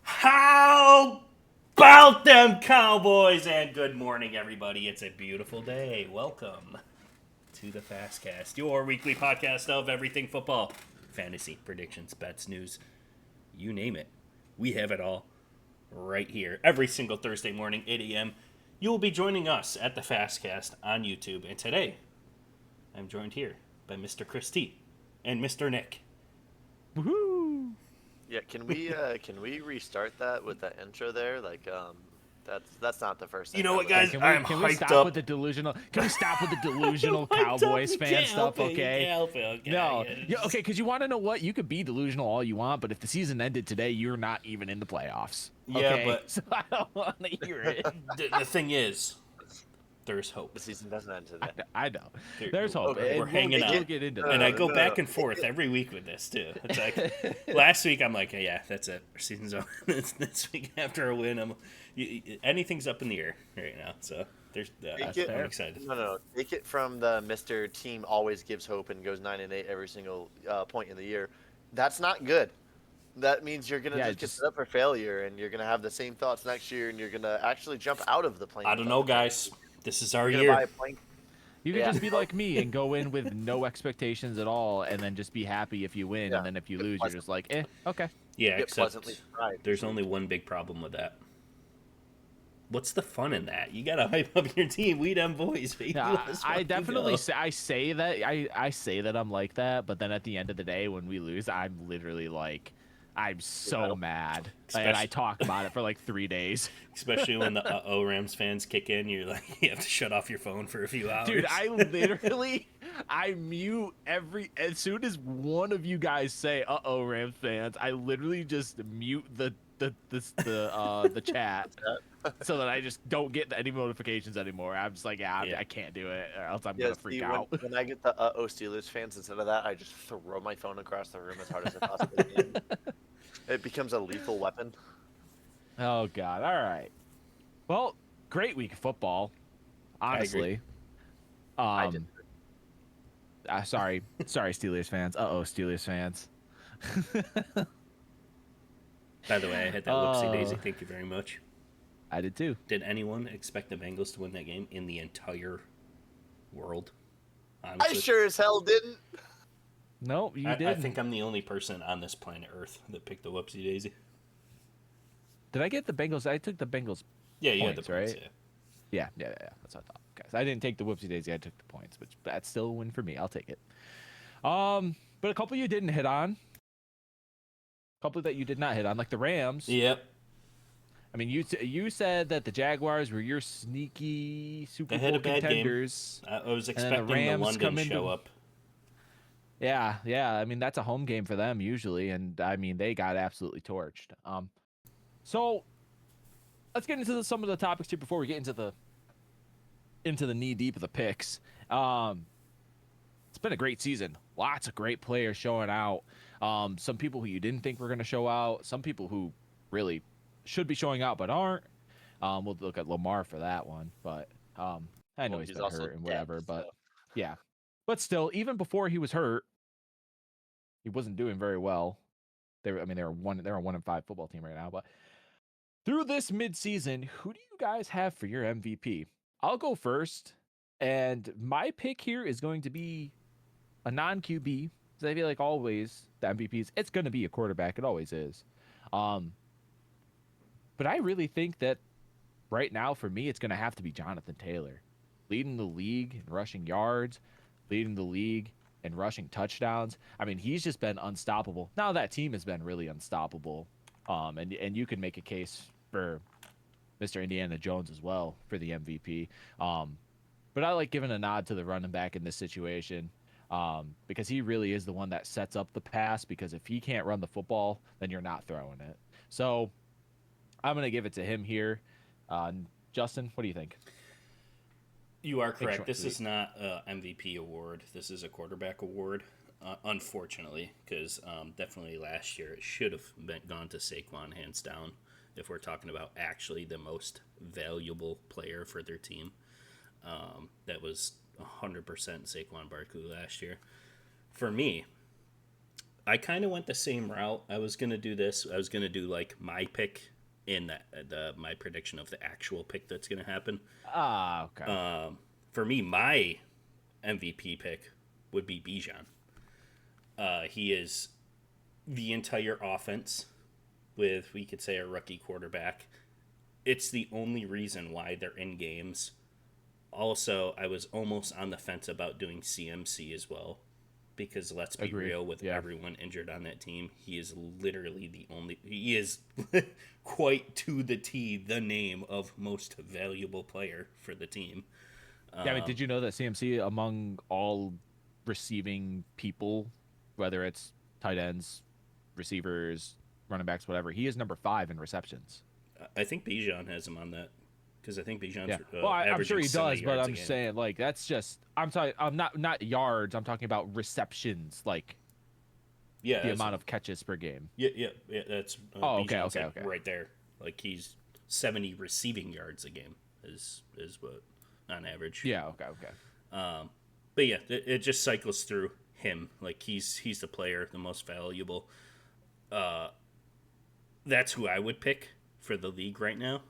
How about them Cowboys? And good morning, everybody. It's a beautiful day. Welcome to the Fastcast, your weekly podcast of everything football, fantasy, predictions, bets, news, you name it. We have it all right here every single Thursday morning, 8 a.m. You will be joining us at the Fastcast on YouTube. And today, I'm joined here by Mr. Chris T and Mr. Nick. Woohoo! Yeah, can we restart that with that intro there? That's not the first thing. You know what, I guys? would- I'm Can we hyped stop up. with the delusional? Can we stop with the delusional I'm hyped up. Cowboys You fan can't stuff? help it. You Okay. can't help it. Okay. No. Yeah, Yeah, okay, because you want to know what? You could be delusional all you want, but if the season ended today, you're not even in the playoffs. Yeah, Okay? but- So I don't want to hear it. The thing is, there's hope. The season doesn't end today. I know. There's hope. Okay, and we're hanging we'll out. get into And that. I go back and forth every week with this too. It's like last week I'm like, yeah, that's it. Our season's over. This week after a win, anything's up in the air right now. So there's I'm excited. No. Take it from the Mr. Team always gives hope and goes 9-8 every single point in the year. That's not good. That means you're gonna just get set up for failure, and you're gonna have the same thoughts next year, and you're gonna actually jump out of the plane. I don't know, guys. This is our You're year. gonna buy a plane. You could just be like me and go in with no expectations at all, and then just be happy if you win, Yeah. and then if you lose, you're just like, okay. Yeah, Get except pleasantly surprised. there's only one big problem with that. What's the fun in that? You gotta hype up your team. We them boys, baby. Yeah, Let's I fucking definitely go. say, I say that I'm like that, but then at the end of the day, when we lose, I'm literally like, I'm so mad, and I talk about it for like 3 days. Especially when the Rams fans kick in, you're like, you have to shut off your phone for a few hours. Dude, I mute as soon as one of you guys say Rams fans, I literally just mute the chat so that I just don't get any notifications anymore. I'm just like, I can't do it, or else I'm gonna freak out. When I get the Steelers fans instead of that, I just throw my phone across the room as hard as I possibly can. It becomes a lethal weapon. Oh God! All right. Well, great week of football. Honestly. I did. Sorry, Steelers fans. Steelers fans. By the way, I had that whoopsie daisy. Thank you very much. I did too. Did anyone expect the Bengals to win that game in the entire world? Honestly? I sure as hell didn't. No, you didn't. I think I'm the only person on this planet Earth that picked the whoopsie daisy. Did I get the Bengals? I took the Bengals. Yeah, you points, had the points, right? Yeah. That's what I thought. Okay, so I didn't take the whoopsie daisy. I took the points, which that's still a win for me. I'll take it. But a couple you didn't hit on. A couple that you did not hit on, like the Rams. Yep. I mean, you said that the Jaguars were your sneaky Super They had Bowl a bad contenders. game. I was then expecting the Rams London come show into- up. Yeah. I mean, that's a home game for them usually, and I mean they got absolutely torched. So let's get into some of the topics here before we get into the knee deep of the picks. It's been a great season. Lots of great players showing out. Some people who you didn't think were going to show out. Some people who really should be showing out but aren't. We'll look at Lamar for that one, but I know he's been also hurt and dead, whatever, but so. yeah. But still, even before he was hurt, he wasn't doing very well. They're a 1-5 football team right now, but through this midseason, who do you guys have for your MVP? I'll go first, and my pick here is going to be a non-QB. Because I feel like always the MVPs, it's going to be a quarterback. It always is. But I really think that right now for me, it's going to have to be Jonathan Taylor, leading the league in rushing yards, leading the league in rushing touchdowns. I mean, he's just been unstoppable. Now that team has been really unstoppable. And you can make a case for Mr. Indiana Jones as well for the MVP. But I like giving a nod to the running back in this situation because he really is the one that sets up the pass, because if he can't run the football, then you're not throwing it. So I'm going to give it to him here. Justin, what do you think? You are correct. This is not an MVP award. This is a quarterback award. unfortunately, because definitely last year it should have gone to Saquon hands down if we're talking about actually the most valuable player for their team. That was 100% Saquon Barkley last year. For me, I kind of went the same route. I was going to do this. I was going to do like my pick in my prediction of the actual pick that's going to happen. Okay. For me, my MVP pick would be Bijan. He is the entire offense with, we could say, a rookie quarterback. It's the only reason why they're in games. Also, I was almost on the fence about doing CMC as well, because let's be Agreed. real, with Yeah. everyone injured on that team, he is literally the only, he is quite to the T the name of most valuable player for the team. Yeah, I mean, did you know that CMC, among all receiving people, whether it's tight ends, receivers, running backs, whatever, he is number 5 in receptions. I think Bijan has him on that, because I think Bijan's Yeah. Well, I'm sure he 70 does, but yards I'm a just game. saying, like, that's just, I'm talking, I'm not yards. I'm talking about receptions, like Yeah, the amount of catches per game. Yeah. That's Okay, Bijan's okay. right there. Like, he's 70 receiving yards a game is what on average. Yeah. Okay. But yeah, it just cycles through him. Like, he's the player, the most valuable. That's who I would pick for the league right now.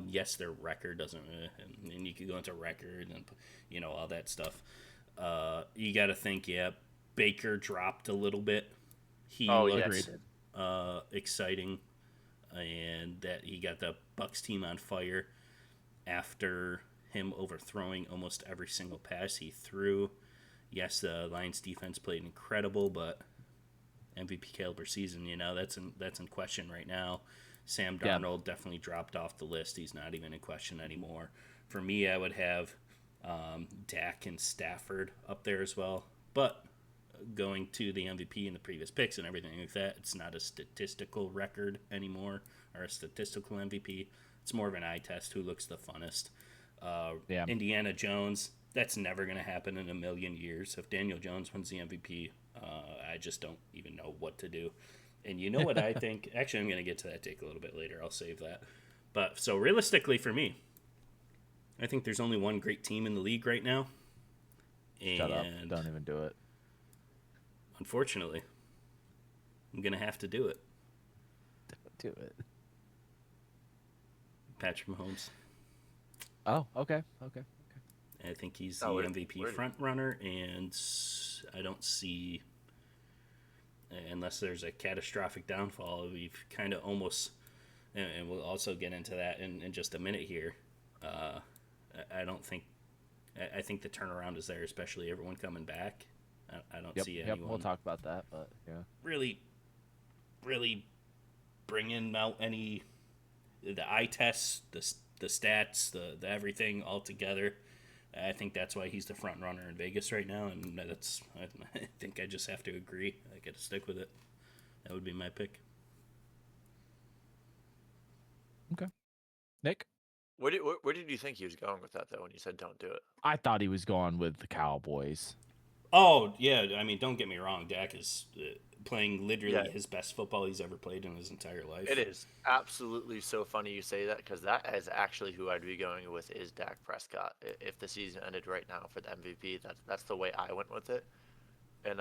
Yes, their record doesn't, and you could go into record and all that stuff. You got to think, yeah, Baker dropped a little bit. He looked exciting, and that he got the Bucs team on fire after him overthrowing almost every single pass he threw. Yes, the Lions defense played incredible, but MVP caliber season, that's in question right now. Sam Darnold definitely dropped off the list. He's not even in question anymore. For me, I would have Dak and Stafford up there as well. But going to the MVP and the previous picks and everything like that, it's not a statistical record anymore, or a statistical MVP. It's more of an eye test, who looks the funnest. Indiana Jones, that's never going to happen in a million years. If Daniel Jones wins the MVP, I just don't even know what to do. And you know what I think? Actually, I'm going to get to that take a little bit later. I'll save that. But so realistically for me, I think there's only one great team in the league right now. And Shut up. Don't even do it. Unfortunately, I'm going to have to do it. Don't do it. Patrick Mahomes. Oh, okay. I think he's the MVP front runner, and I don't see, unless there's a catastrophic downfall, we've kind of almost, and we'll also get into that in just a minute here. I don't think, I think the turnaround is there, especially everyone coming back. I don't see anyone. We'll talk about that, but yeah. Really bringing out the eye tests, the stats, the everything all together. I think that's why he's the front runner in Vegas right now, and I think I just have to agree. I got to stick with it. That would be my pick. Okay. Nick? Where did you think he was going with that, though, when you said don't do it? I thought he was going with the Cowboys. Oh, yeah. I mean, don't get me wrong. Dak is playing literally his best football he's ever played in his entire life. It is absolutely so funny you say that, because that is actually who I'd be going with, is Dak Prescott. If the season ended right now for the MVP, that's the way I went with it. And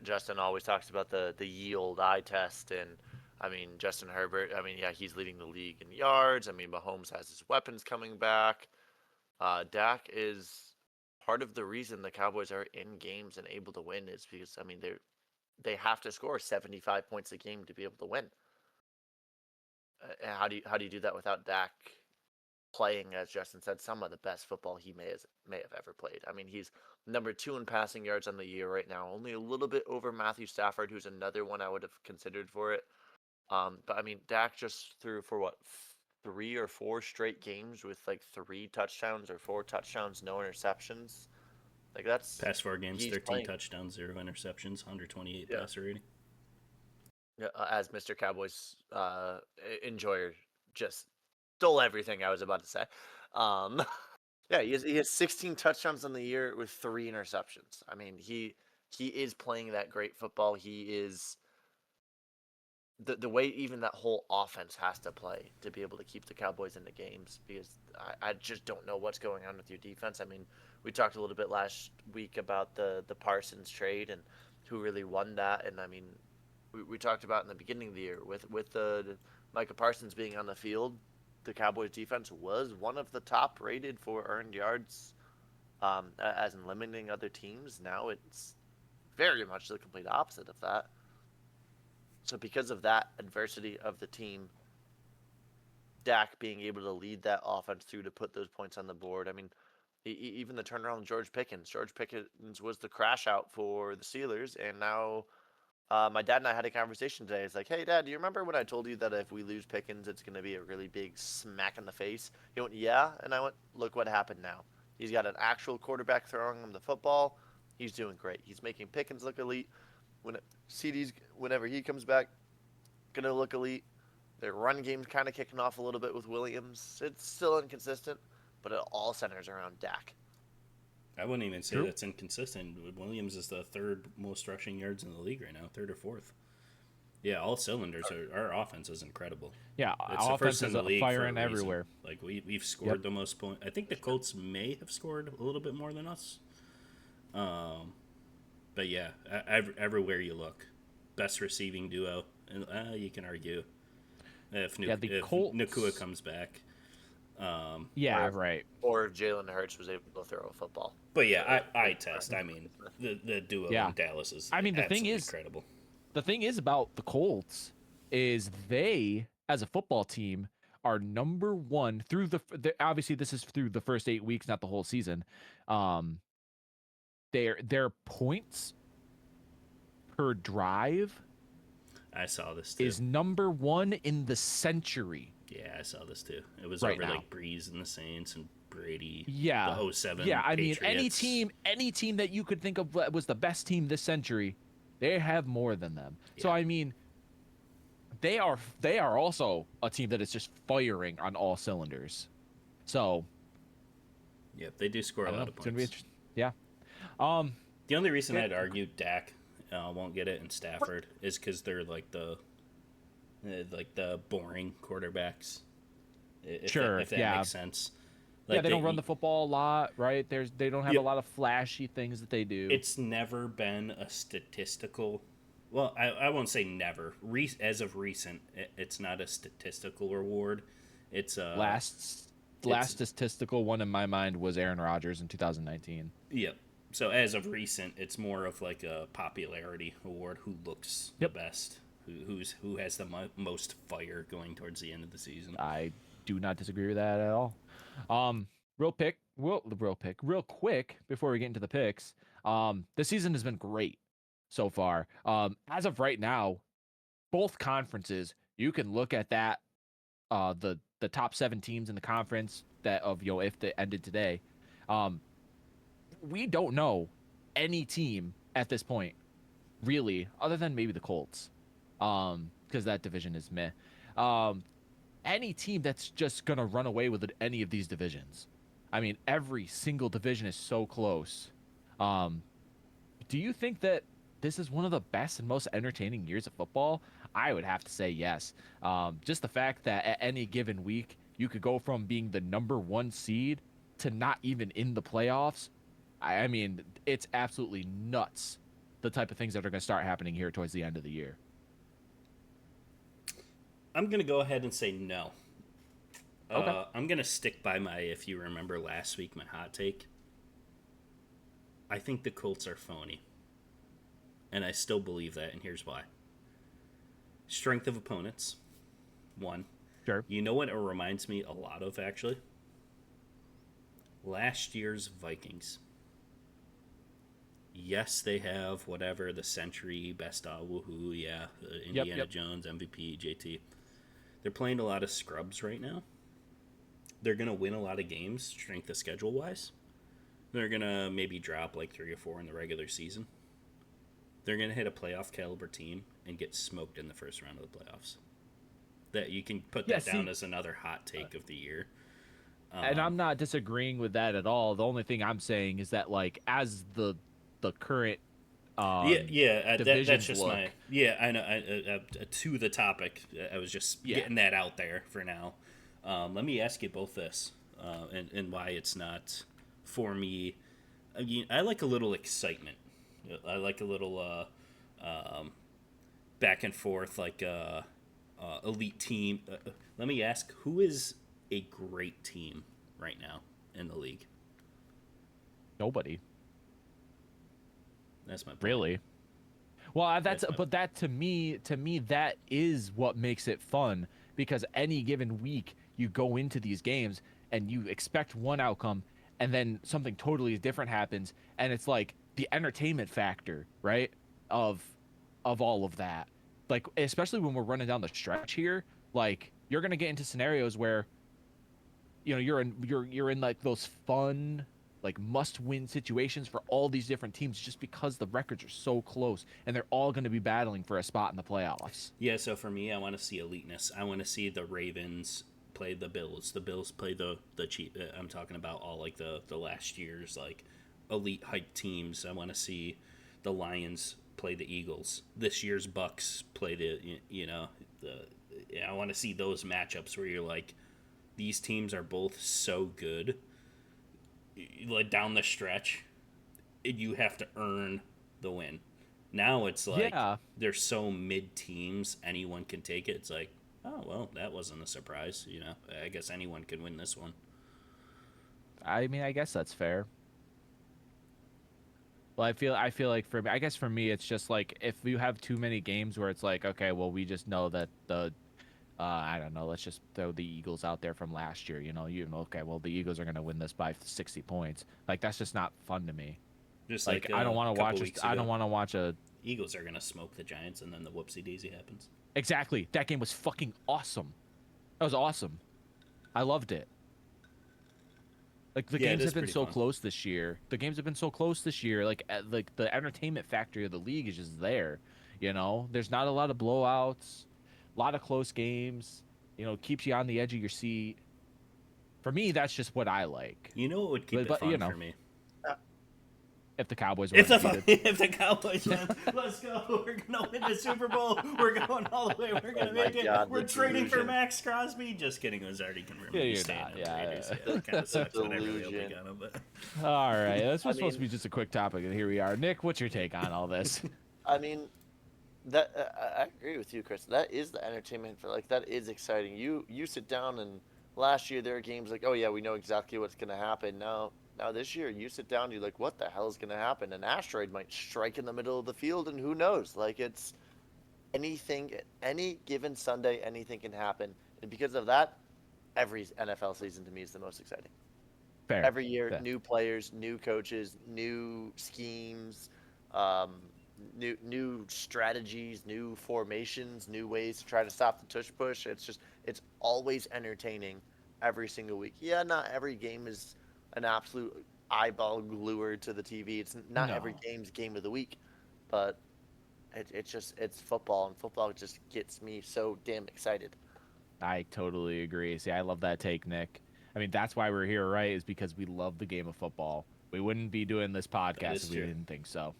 Justin always talks about the yield eye test, and I mean, Justin Herbert, I mean, yeah, he's leading the league in yards. I mean, Mahomes has his weapons coming back. Dak is part of the reason the Cowboys are in games and able to win, is because, I mean, they have to score 75 points a game to be able to win. How do you do that without Dak playing, as Justin said, some of the best football he may have ever played? I mean, he's number 2 in passing yards on the year right now, only a little bit over Matthew Stafford, who's another one I would have considered for it. But I mean, Dak just threw for what, 3 or 4 straight games with like 3 touchdowns or 4 touchdowns, no interceptions. Like, that's past 4 games, 13 touchdowns, 0 interceptions, 128 passer rating. Yeah, as Mr. Cowboys enjoyer just stole everything I was about to say. Yeah, he has 16 touchdowns on the year with 3 interceptions. I mean, he he is playing that great football. He is the way even that whole offense has to play to be able to keep the Cowboys in the games, because I just don't know what's going on with your defense. I mean, we talked a little bit last week about the Parsons trade and who really won that, and I mean, we talked about in the beginning of the year with the Micah Parsons being on the field, the Cowboys defense was one of the top rated for earned yards, as in limiting other teams. Now it's very much the complete opposite of that. So because of that adversity of the team, Dak being able to lead that offense through to put those points on the board. I mean, even the turnaround of George Pickens. George Pickens was the crash out for the Steelers, and now my dad and I had a conversation today. It's like, hey, Dad, do you remember when I told you that if we lose Pickens, it's going to be a really big smack in the face? He went, yeah, and I went, look what happened now. He's got an actual quarterback throwing him the football. He's doing great. He's making Pickens look elite. Whenever he comes back, gonna look elite. Their run game's kind of kicking off a little bit with Williams. It's still inconsistent, but it all centers around Dak. I wouldn't even say that's inconsistent. Williams is the third most rushing yards in the league right now, third or fourth. Yeah, all cylinders. Our offense is incredible. Yeah, it's our the first offense in is the league firing everywhere. Like we've scored the most points. I think the Colts may have scored a little bit more than us. But yeah, everywhere you look, best receiving duo, and you can argue if Nakua comes back. Right. Or if Jalen Hurts was able to throw a football. But yeah, I test. I mean, the duo in Dallas is. I mean, the thing is incredible. The thing is about the Colts is they, as a football team, are number one through obviously this is through the first 8 weeks, not the whole season. Their points per drive, I saw this too, is number one in the century. Yeah, I saw this too. It was right over now. like Breeze and the Saints and Brady. Yeah, the 07 Yeah, I Patriots. mean, any team that you could think of was the best team this century, they have more than them. Yeah. So I mean, they are also a team that is just firing on all cylinders. So, yep, they do score a lot of points. It's gonna be interesting. Yeah. The only reason I'd argue Dak won't get it and Stafford is because they're like the boring quarterbacks. If that makes sense. Like they don't run the football a lot, right? They don't have a lot of flashy things that they do. It's never been a statistical. Well, I won't say never. As of recent, it's not a statistical reward. It's a last statistical one in my mind was Aaron Rodgers in 2019. Yep. So as of recent, it's more of like a popularity award. Who looks the best? Who has the most fire going towards the end of the season? I do not disagree with that at all. Real quick before we get into the picks. This season has been great so far. As of right now, both conferences, you can look at that. The top 7 teams in the conference if they ended today. We don't know any team at this point, really, other than maybe the Colts, because that division is meh. Any team that's just gonna run away with any of these divisions. I mean, every single division is so close. Do you think that this is one of the best and most entertaining years of football? I would have to say yes. Just the fact that at any given week, you could go from being the number 1 seed to not even in the playoffs. I mean, it's absolutely nuts, the type of things that are going to start happening here towards the end of the year. I'm going to go ahead and say no. Okay. I'm going to stick by if you remember last week, my hot take. I think the Colts are phony. And I still believe that, and here's why. Strength of opponents, 1. Sure. You know what it reminds me a lot of, actually? Last year's Vikings. Yes, they have whatever, the century, best woohoo, yeah, Indiana Jones, MVP, JT. They're playing a lot of scrubs right now. They're going to win a lot of games, strength of schedule-wise. They're going to maybe drop like 3 or 4 in the regular season. They're going to hit a playoff caliber team and get smoked in the first round of the playoffs. That you can put that down as another hot take of the year. And I'm not disagreeing with that at all. The only thing I'm saying is that, like, as the current That's just look. I know. To the topic, I was just getting that out there for now. Let me ask you both this, and why it's not for me. I mean, I like a little excitement. I like a little back and forth, like elite team. Let me ask, who is a great team right now in the league? Nobody. That's my point. Really. Well, but that to me, that is what makes it fun, because any given week you go into these games and you expect one outcome, and then something totally different happens, and it's like the entertainment factor, right? Of all of that, like especially when we're running down the stretch here, like you're gonna get into scenarios where, you're in like those fun, like must-win situations for all these different teams, just because the records are so close and they're all going to be battling for a spot in the playoffs. Yeah, so for me, I want to see eliteness. I want to see the Ravens play the Bills. The Bills play the Chiefs. I'm talking about all like the last year's like elite hype teams. I want to see the Lions play the Eagles. This year's Bucks play I want to see those matchups where you're like, these teams are both so good. Like down the stretch, you have to earn the win. Now it's like they're so mid teams, anyone can take it. It's like, oh well, that wasn't a surprise. I guess anyone can win this one. I mean, I guess that's fair. Well, I feel like for me, it's just like if you have too many games where it's like, okay, well, we just know that I don't know, let's just throw the Eagles out there from last year. Okay, well, the Eagles are going to win this by 60 points. Like, that's just not fun to me. Just like I don't want to watch. I don't want to watch a. Eagles are going to smoke the Giants, and then the whoopsie daisy happens. Exactly. That game was fucking awesome. That was awesome. I loved it. Like the games have been so close this year. The games have been so close this year. Like the entertainment factor of the league is just there. There's not a lot of blowouts. A lot of close games, keeps you on the edge of your seat. For me, that's just what I like. What would keep it fun for me? If the Cowboys win. If the Cowboys win, let's go. We're going to win the Super Bowl. We're going all the way. We're going to make it. We're trading for Max Crosby. Just kidding. It was already confirmed. Yeah, you're not. It kind of sucks when I really hope they got him. But... All right. This was supposed to be just a quick topic, and here we are. Nick, what's your take on all this? I mean... I agree with you, Chris. That is the entertainment for that is exciting. You sit down and last year there are games like, oh yeah, we know exactly what's gonna happen. Now this year you sit down, you're like, what the hell is gonna happen? An asteroid might strike in the middle of the field, and who knows? Like it's anything, any given Sunday, anything can happen, and because of that, every NFL season to me is the most exciting. Fair. Every year, new players, new coaches, new schemes. New strategies, new formations, new ways to try to stop the tush push. It's always entertaining every single week. Yeah, not every game is an absolute eyeball gluer to the TV. It's not every game's game of the week, but it's football, and football just gets me so damn excited. I totally agree. See, I love that take, Nick. I mean, that's why we're here, right? Is because we love the game of football. We wouldn't be doing this podcast if we didn't think so.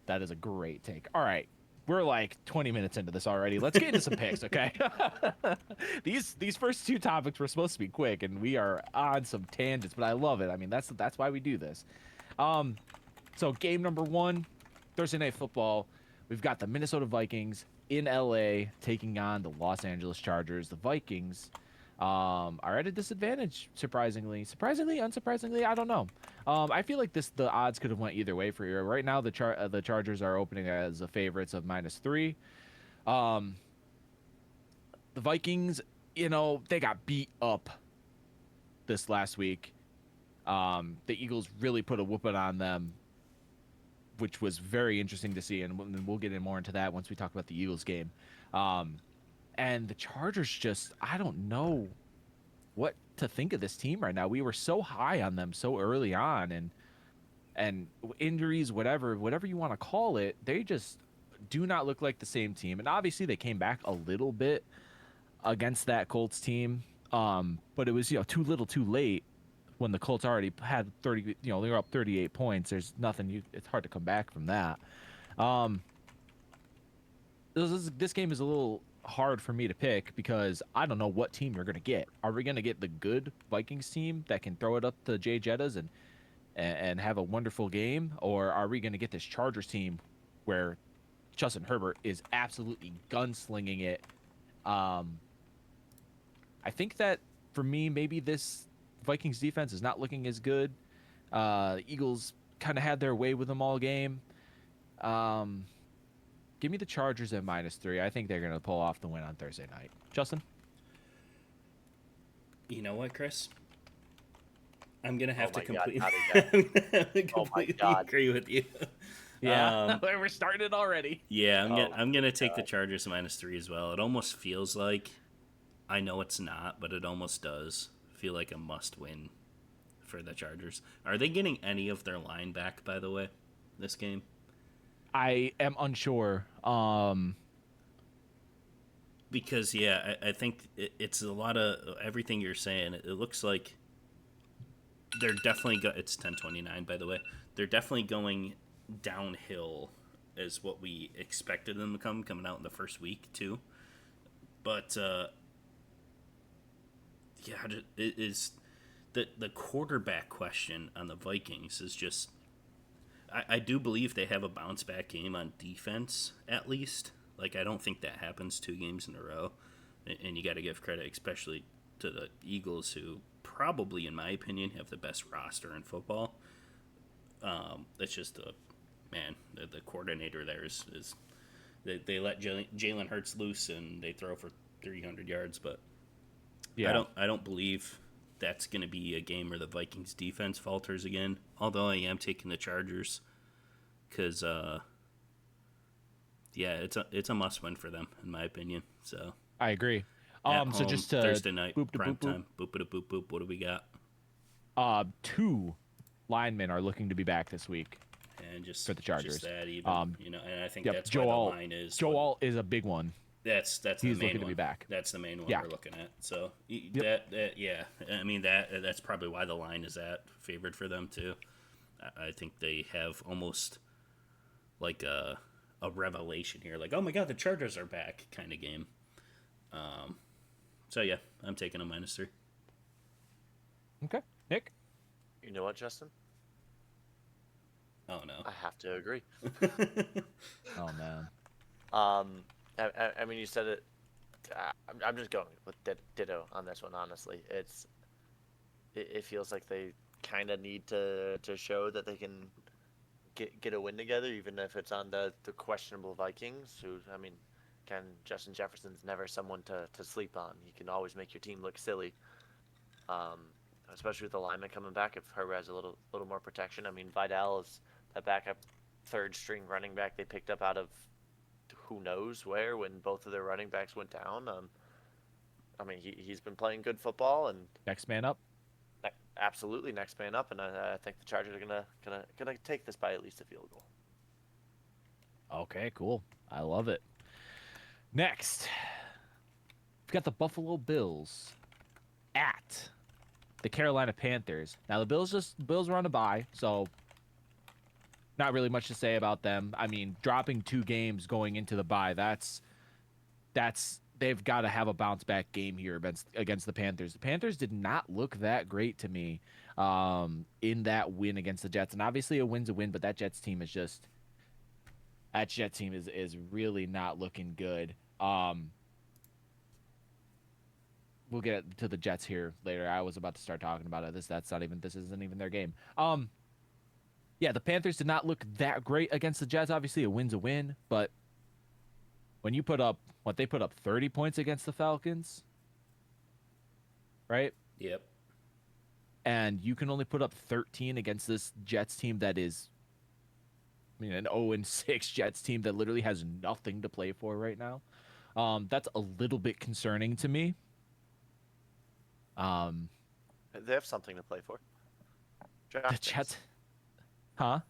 That is a great take. All right. We're like 20 minutes into this already. Let's get into some picks, okay? These first two topics were supposed to be quick, and we are on some tangents, but I love it. I mean, that's why we do this. So game number 1, Thursday Night Football. We've got the Minnesota Vikings in LA taking on the Los Angeles Chargers. The Vikings are at a disadvantage, surprisingly, unsurprisingly, I don't know. I feel like the odds could have went either way for you. Right now, the Chargers are opening as the favorites of -3. The Vikings, they got beat up this last week. The Eagles really put a whooping on them, which was very interesting to see, and we'll get in more into that once we talk about the Eagles game. And the Chargers just, I don't know what to think of this team right now. We were so high on them so early on, and injuries, whatever you want to call it, they just do not look like the same team. And obviously they came back a little bit against that Colts team, but it was too little too late when the Colts already had 30, they were up 38 points. There's nothing it's hard to come back from that. This game is a little hard for me to pick because I don't know what team you're going to get. Are we going to get the good Vikings team that can throw it up to Jay Jettas and have a wonderful game? Or are we going to get this Chargers team where Justin Herbert is absolutely gunslinging it? I think that for me, maybe this Vikings defense is not looking as good. Eagles kind of had their way with them all game. Give me the Chargers at -3. I think they're going to pull off the win on Thursday night. Justin? You know what, Chris? I'm going to have to completely agree with you. Yeah, we're starting it already. Yeah, I'm gonna take the Chargers -3 as well. It almost feels like, I know it's not, but it almost does feel like a must-win for the Chargers. Are they getting any of their line back, by the way, this game? I am unsure. Because I think it's a lot of everything you're saying. It looks like they're definitely it's 10:29, by the way. They're definitely going downhill as what we expected them to coming out in the first week too. But it is the quarterback question on the Vikings is just. I do believe they have a bounce back game on defense at least. Like, I don't think that happens 2 games in a row, and you got to give credit especially to the Eagles, who probably, in my opinion, have the best roster in football. It's just the coordinator there is they let Jalen Hurts loose and they throw for 300 yards, but yeah. I don't believe that's going to be a game where the Vikings defense falters again, although I am taking the Chargers because it's a must win for them in my opinion. So I agree. So just Thursday night prime time, boop boop boop. What do we got? 2 linemen are looking to be back this week. And just for the Chargers, just that even, and I think that's why the line is. Joel is a big one. That's he's the main looking one. to be back. That's the main one we're looking at. So I mean that's probably why the line is favored for them too. I think they have almost like a revelation here, like, oh my god, the Chargers are back kind of game. So yeah, I'm taking a -3. Okay, Nick. You know what, Justin? Oh no, I have to agree. Oh man. I mean, you said it. I'm just going with ditto on this one. Honestly, it feels like they kind of need to show that they can get a win together, even if it's on the questionable Vikings. Who, I mean, Justin Jefferson's never someone to sleep on. He can always make your team look silly. Especially with the lineman coming back. If Herbert has a little more protection. I mean, Vidal is that backup 3rd string running back they picked up out of who knows where when both of their running backs went down. I mean, he's been playing good football, and next man up. Absolutely next man up, and I think the Chargers are gonna take this by at least a field goal. Okay, cool. I love it. Next, we've got the Buffalo Bills at the Carolina Panthers. Now the Bills were on a bye, so not really much to say about them. I mean, dropping 2 games going into the bye, that's they've got to have a bounce back game here against the Panthers. The Panthers did not look that great to me in that win against the Jets, and obviously a win's a win, but that Jets team is really not looking good. We'll get to the Jets here later. I was about to start talking about it. This isn't even their game. Yeah, the Panthers did not look that great against the Jets. Obviously, a win's a win, but when you put up 30 points against the Falcons, right? Yep. And you can only put up 13 against this Jets team that is, I mean, an 0-6 Jets team that literally has nothing to play for right now. That's a little bit concerning to me. They have something to play for. The Jets. Huh?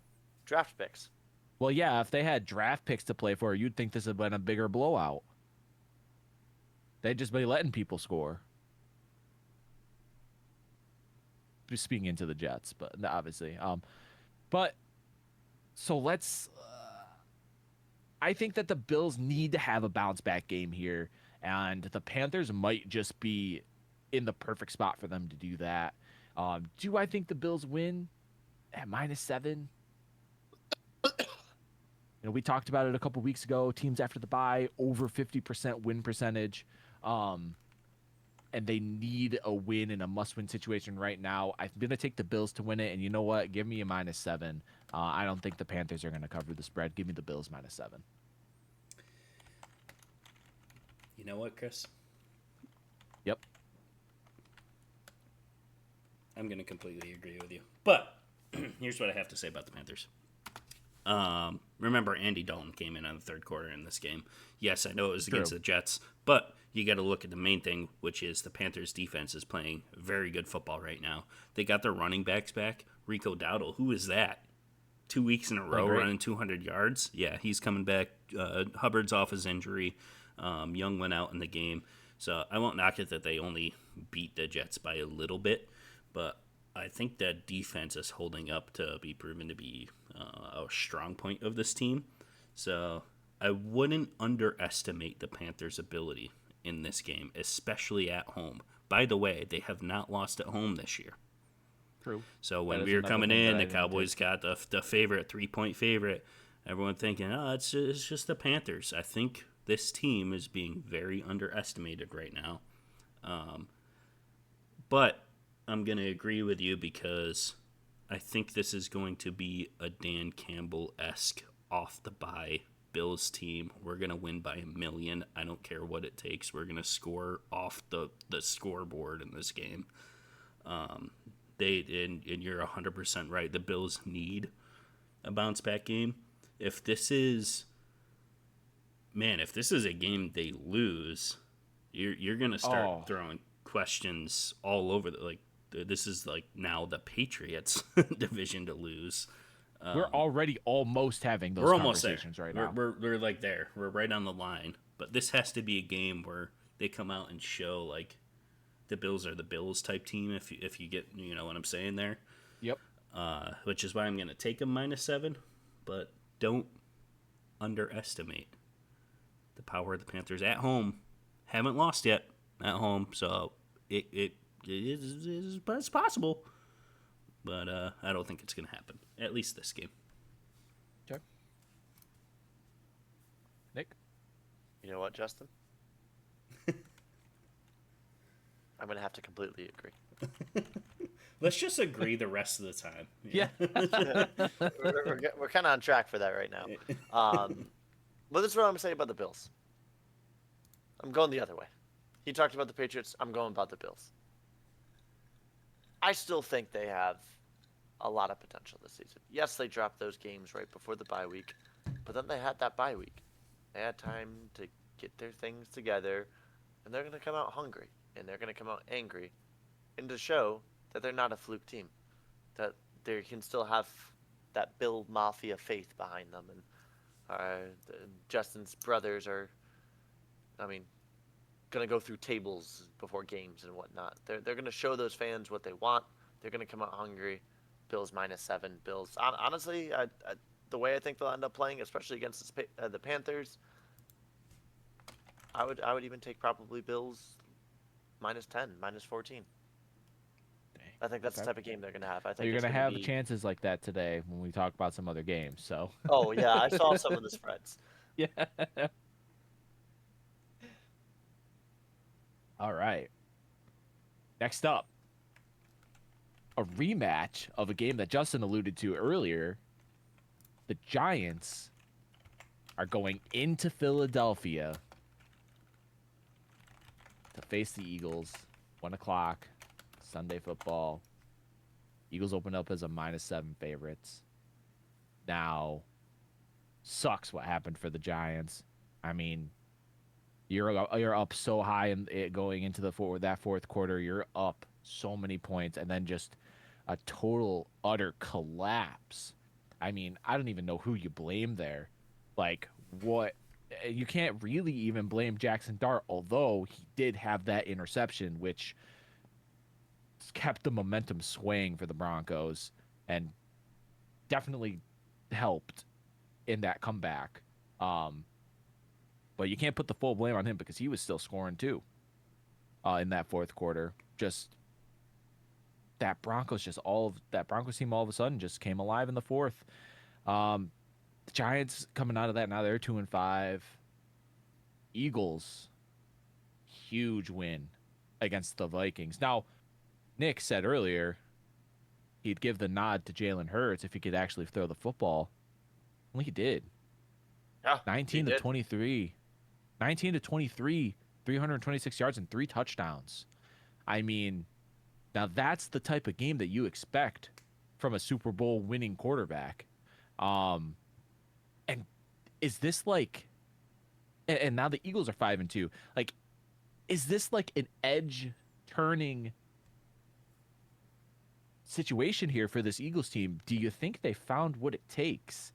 Draft picks. Well, yeah, if they had draft picks to play for, you'd think this would have been a bigger blowout. They'd just be letting people score. speaking into the Jets, but obviously. But so let's. I think that the Bills need to have a bounce back game here, and the Panthers might just be in the perfect spot for them to do that. Do I think the Bills win at -7? We talked about it a couple weeks ago. Teams after the bye over 50% win percentage, and they need a win in a must-win situation right now. I'm gonna take the Bills to win it, and you know what? Give me a -7. I don't think the Panthers are gonna cover the spread. Give me the Bills -7. You know what, Chris? Yep. I'm going to completely agree with you. But here's what I have to say about the Panthers. Remember, Andy Dalton came in on the third quarter in this game. Yes, I know it was against the Jets, but you got to look at the main thing, which is the Panthers' defense is playing very good football right now. They got their running backs back. Rico Dowdle, who is that? 2 weeks in a row running 200 yards? Yeah, he's coming back. Hubbard's off his injury. Young went out in the game. So I won't knock it that they only beat the Jets by a little bit, but I think that defense is holding up to be proven to be a strong point of this team. So I wouldn't underestimate the Panthers' ability in this game, especially at home. By the way, they have not lost at home this year. True. So when we were coming in, the Cowboys got the favorite, 3-point favorite. Everyone thinking, it's just the Panthers. I think this team is being very underestimated right now. But I'm going to agree with you because I think this is going to be a Dan Campbell-esque off the bye Bills team. We're going to win by 1,000,000. I don't care what it takes. We're going to score off the scoreboard in this game. And you're 100% right. The Bills need a bounce back game. If this is a game they lose, you're going to start throwing questions all over this is like now the Patriots division to lose. We're already almost having those conversations right now. We're like there. We're right on the line. But this has to be a game where they come out and show like the Bills are the Bills type team. If you get what I'm saying there. Yep. Which is why I'm going to take them -7, but don't underestimate the power of the Panthers at home. Haven't lost yet at home, so it's possible, but I don't think it's going to happen. At least this game. Okay. Nick? You know what, Justin? I'm going to have to completely agree. Let's just agree the rest of the time. Yeah. We're kind of on track for that right now. But this is what I'm going to say about the Bills. I'm going the other way. He talked about the Patriots. I'm going about the Bills. I still think they have a lot of potential this season. Yes, they dropped those games right before the bye week, but then they had that bye week. They had time to get their things together, and they're going to come out hungry, and they're going to come out angry, and to show that they're not a fluke team, that they can still have that Bill Mafia faith behind them. And Justin's brothers are, going to go through tables before games and whatnot. They're going to show those fans what they want. They're going to come out hungry. Bills -7. Bills, honestly, the way I think they'll end up playing, especially against the Panthers, I would even take probably Bills -10, -14. I think that's the type of game they're going to have. I think you're going to have chances like that today when we talk about some other games. So. Oh yeah, I saw some of the spreads. Yeah. All right. Next up, a rematch of a game that Justin alluded to earlier. The Giants are going into Philadelphia to face the Eagles. 1:00 Sunday football. Eagles open up as a -7 favorites. Now, sucks what happened for the Giants. I mean, you're up so high and going into that fourth quarter. You're up so many points, and then just a total utter collapse. I mean, I don't even know who you blame there. Like, what? You can't really even blame Jackson Dart, although he did have that interception, which kept the momentum swaying for the Broncos and definitely helped in that comeback. But you can't put the full blame on him because he was still scoring too in that fourth quarter. Just that Broncos team all of a sudden just came alive in the fourth. The Giants coming out of that, now they're 2-5. Eagles, huge win against the Vikings. Now, Nick said earlier he'd give the nod to Jalen Hurts if he could actually throw the football. Well, he did. Yeah, 19 to 23. 19 to 23, 326 yards and 3 touchdowns. I mean, now that's the type of game that you expect from a Super Bowl winning quarterback. And is this like, and now the Eagles are 5-2. Like, is this like an edge turning situation here for this Eagles team? Do you think they found what it takes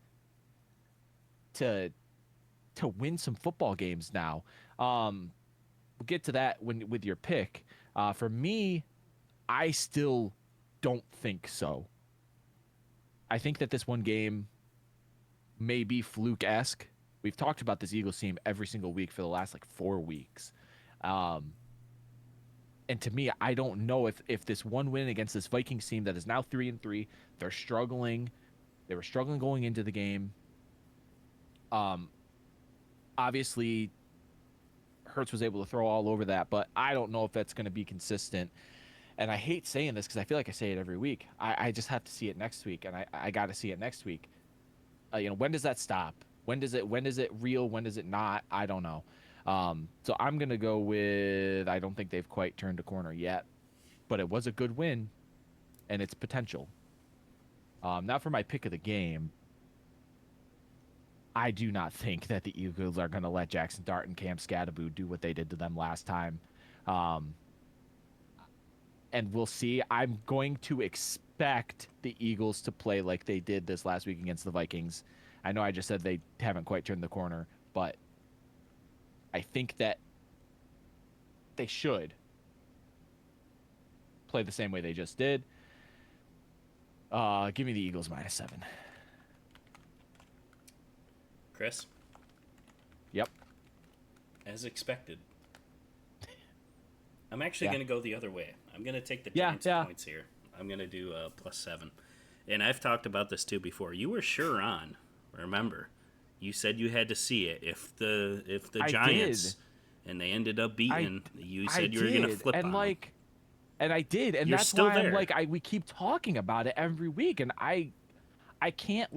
to win some football games now? We'll get to that with your pick. For me, I still don't think so. I think that this one game may be fluke-esque. We've talked about this Eagles team every single week for the last 4 weeks. And to me, I don't know if this one win against this Vikings team that is now 3-3, they're struggling. They were struggling going into the game. Obviously, Hurts was able to throw all over that, but I don't know if that's going to be consistent. And I hate saying this because I feel like I say it every week. I just have to see it next week, and I got to see it next week. When does that stop? When is it real? When is it not? I don't know. So I'm going to go with, I don't think they've quite turned a corner yet, but it was a good win, and it's potential. Now for my pick of the game, I do not think that the Eagles are going to let Jackson Dart and Cam Scatterbo do what they did to them last time. And we'll see. I'm going to expect the Eagles to play like they did this last week against the Vikings. I know I just said they haven't quite turned the corner, but I think that they should play the same way they just did. Give me the Eagles -7. Chris? Yep. As expected. I'm actually going to go the other way. I'm going to take the Yeah, Giants yeah. points here. I'm going to do +7. And I've talked about this too before. You were sure on. Remember, you said you had to see it. If the I Giants did. and they ended up beating, you I said you were going to did, flip and on them. and I did, and You're that's still why I'm there. like, we keep talking about it every week, and I can't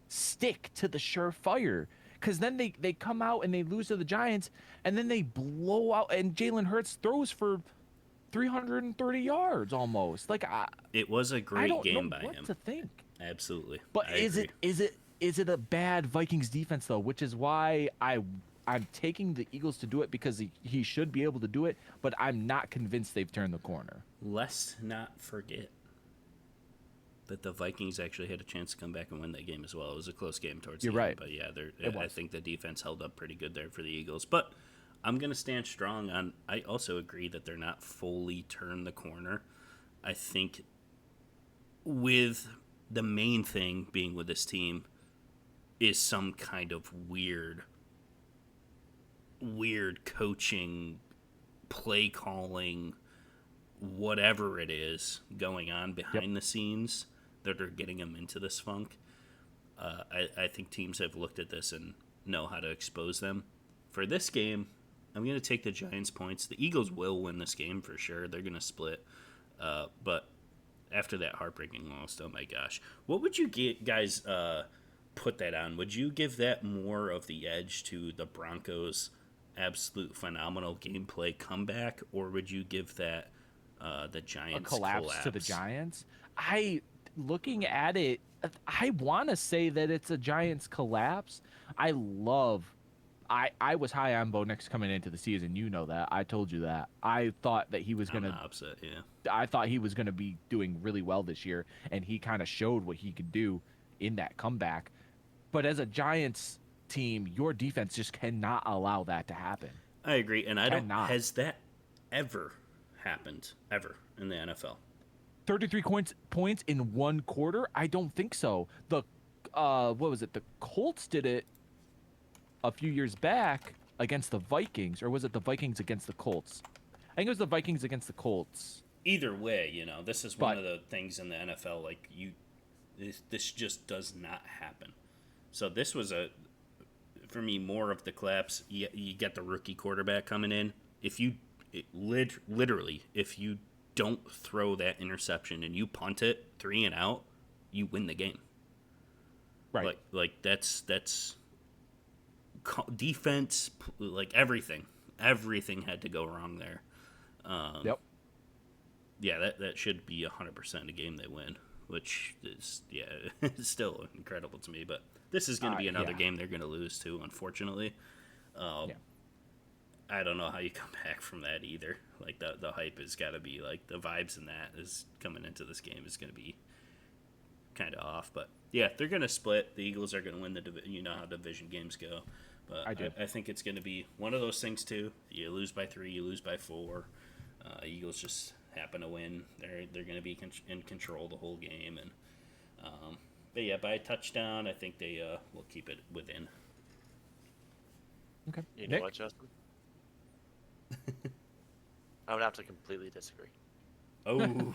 stick to the surefire, because then they come out and they lose to the Giants, and then they blow out, and Jalen Hurts throws for 330 yards almost. It was a I great don't game know by what him. to think. Absolutely. But I is agree. it a bad Vikings defense though? Which is why I'm taking the Eagles to do it, because he should be able to do it, but I'm not convinced they've turned the corner. Let's not forget that the Vikings actually had a chance to come back and win that game as well. It was a close game towards You're the right. end, but yeah, It I was. think the defense held up pretty good there for the Eagles. But I'm going to stand strong on, I also agree that they're not fully turned the corner. I think with the main thing being with this team is some kind of weird coaching, play calling, whatever it is going on behind the scenes that are getting them into this funk. I think teams have looked at this and know how to expose them. For this game, I'm going to take the Giants points. The Eagles will win this game for sure. They're going to split. But after that heartbreaking loss, oh my gosh. What would you guys put that on? Would you give that more of the edge to the Broncos' absolute phenomenal gameplay comeback, or would you give that the Giants collapse to the Giants? Looking at it, I want to say that it's a Giants collapse. I was high on Bo Nix coming into the season. You know that. I told you that. I thought that he was I'm gonna. opposite, yeah. I thought he was gonna be doing really well this year, and he kind of showed what he could do in that comeback. But as a Giants team, your defense just cannot allow that to happen. I agree, and I don't. Cannot. Has that ever happened ever in the NFL? 33 points in one quarter? I don't think so. The what was it? The Colts did it a few years back against the Vikings, or was it the Vikings against the Colts? I think it was the Vikings against the Colts. Either way, you know, this is one But of the things in the NFL, like, this just does not happen. So this was for me, more of the collapse. You get the rookie quarterback coming in. If you literally, if you don't throw that interception and you punt it 3 and out, you win the game. right, Like that's defense, like everything had to go wrong there. yep. Yeah, that should be 100% a game they win, which is it's still incredible to me. But this is going to be another game they're going to lose to, unfortunately. Yeah. I don't know how you come back from that either. Like the hype has got to be like the vibes in that is coming into this game is going to be kind of off. But yeah, they're going to split. The Eagles are going to win the division. You know how division games go. But I think it's going to be one of those things too. You lose by 3, you lose by 4. Eagles just happen to win. They're going to be in control the whole game, and but yeah, by a touchdown, I think they will keep it within. Okay. You know what, Justin? I would have to completely disagree. Oh,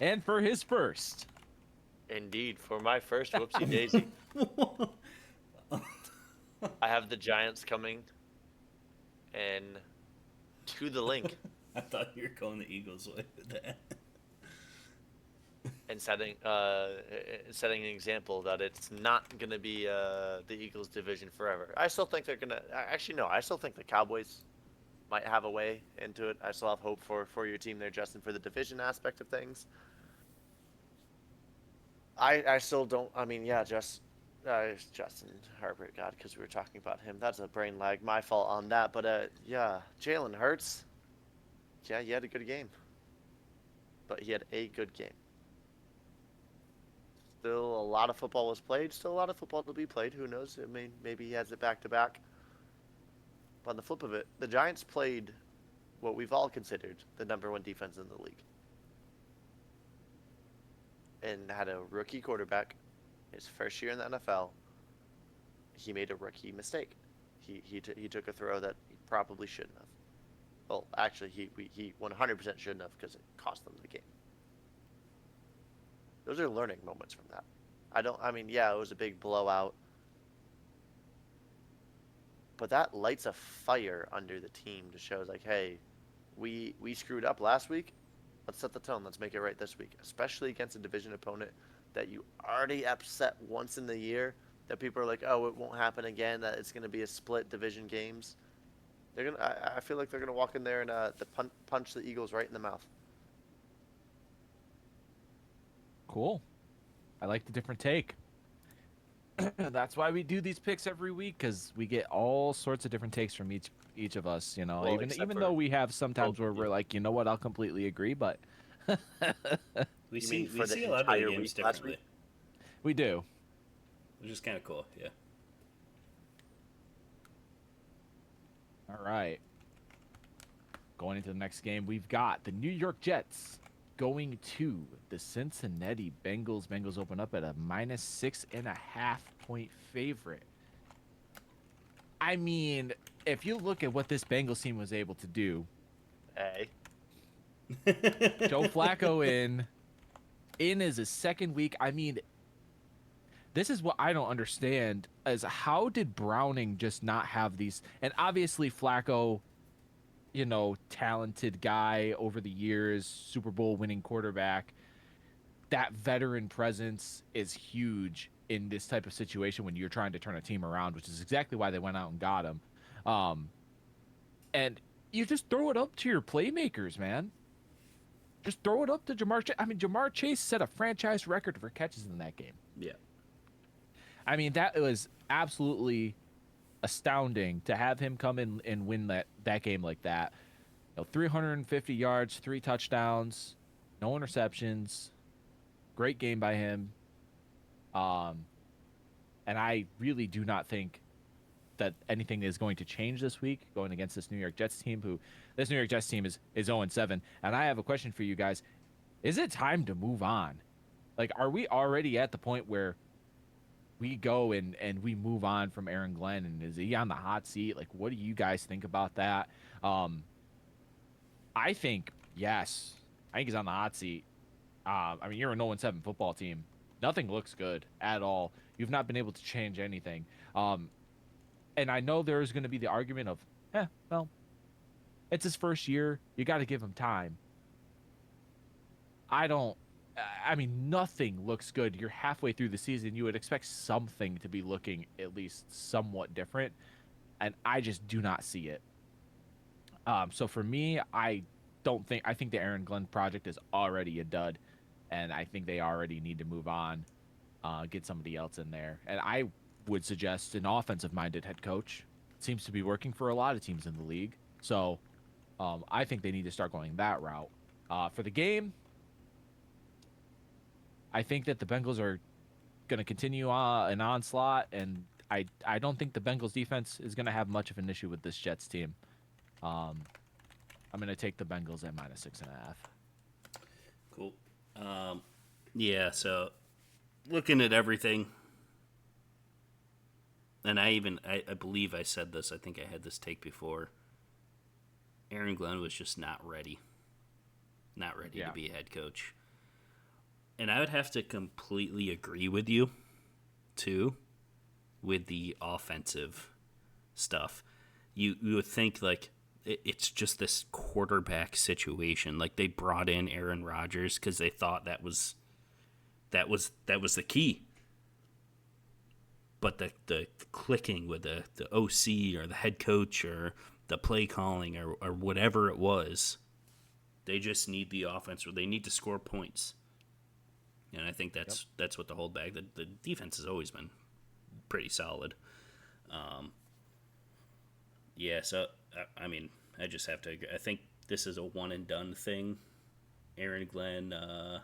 And for his first. Indeed, for my first whoopsie daisy, I have the Giants coming and to the link I thought you were going the Eagles way with that. and setting an example that it's not going to be the Eagles division forever. I still think they're going to actually no, I still think the Cowboys might have a way into it. I still have hope for your team there, Justin, for the division aspect of things. I still don't. I mean, yeah, Justin Herbert, God, because we were talking about him. That's a brain lag. My fault on that. But yeah, Jalen Hurts. Yeah, he had a good game. But he had a good game. Still a lot of football was played. Still a lot of football to be played. Who knows? I mean, maybe he has it back to back. But on the flip of it, the Giants played what we've all considered the number 1 defense in the league. And had a rookie quarterback, his first year in the NFL. He made a rookie mistake. He took a throw that he probably shouldn't have. Well, actually, he 100% shouldn't have because it cost them the game. Those are learning moments from that. Yeah, it was a big blowout. But that lights a fire under the team to show, like, hey, we screwed up last week. Let's set the tone. Let's make it right this week, especially against a division opponent that you already upset once in the year. That people are like, oh, it won't happen again. That it's going to be a split division games. I feel like they're gonna walk in there and punch the Eagles right in the mouth. Cool. I like the different take. That's why we do these picks every week, because we get all sorts of different takes from each of us. You know, Well, even though we have sometimes where we're like, you know what, I'll completely agree, but we see a lot of the games differently. We do, which is kind of cool. Yeah. All right. Going into the next game, we've got the New York Jets going to the Cincinnati Bengals. Bengals open up at a -6.5 point favorite. I mean, if you look at what this Bengals team was able to do, hey, Joe Flacco in is his second week. I mean, this is what I don't understand, is how did Browning just not have these? And obviously Flacco, you know, talented guy over the years, Super Bowl winning quarterback. That veteran presence is huge in this type of situation when you're trying to turn a team around, which is exactly why they went out and got him. And you just throw it up to your playmakers, man. Just throw it up to Jamar Chase. I mean, Jamar Chase set a franchise record for catches in that game. Yeah. I mean, that was absolutely astounding to have him come in and win that game like that. You know, 350 yards, 3 touchdowns, no interceptions. Great game by him. And I really do not think that anything is going to change this week going against this New York Jets team, who this New York Jets team is 0-7. And I have a question for you guys. Is it time to move on? Like, are we already at the point where we go and we move on from Aaron Glenn, and is he on the hot seat? Like, what do you guys think about that? I think yes. I think he's on the hot seat. I mean, you're a 0-7 football team. Nothing looks good at all. You've not been able to change anything. And I know there's going to be the argument of, well, it's his first year. You got to give him time. I mean, nothing looks good. You're halfway through the season. You would expect something to be looking at least somewhat different. And I just do not see it. So for me, I think the Aaron Glenn project is already a dud. And I think they already need to move on, get somebody else in there. And I would suggest an offensive-minded head coach. It seems to be working for a lot of teams in the league. So I think they need to start going that route. For the game, I think that the Bengals are going to continue an onslaught, and I don't think the Bengals defense is going to have much of an issue with this Jets team. I'm going to take the Bengals at -6.5. Cool. Yeah, so looking at everything, and I believe I said this, I think I had this take before. Aaron Glenn was just not ready. Not ready to be a head coach. And I would have to completely agree with you, too, with the offensive stuff. You would think, like, it's just this quarterback situation. Like, they brought in Aaron Rodgers because they thought that was the key. But the clicking with the OC or the head coach or the play calling or whatever it was, they just need the offense, or they need to score points. And I think that's what the holdback. The defense has always been pretty solid. So I mean, I just have to agree. I think this is a one and done thing. Aaron Glenn, I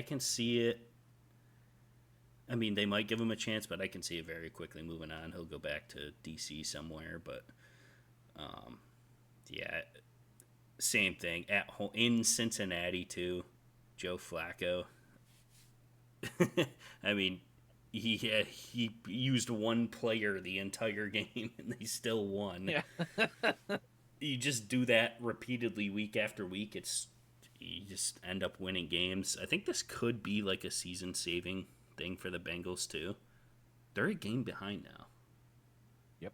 can see it. I mean, they might give him a chance, but I can see it very quickly moving on. He'll go back to DC somewhere, but same thing at home in Cincinnati too. Joe Flacco. I mean, he used one player the entire game and they still won. Yeah. You just do that repeatedly week after week. You just end up winning games. I think this could be like a season-saving thing for the Bengals too. They're a game behind now. Yep.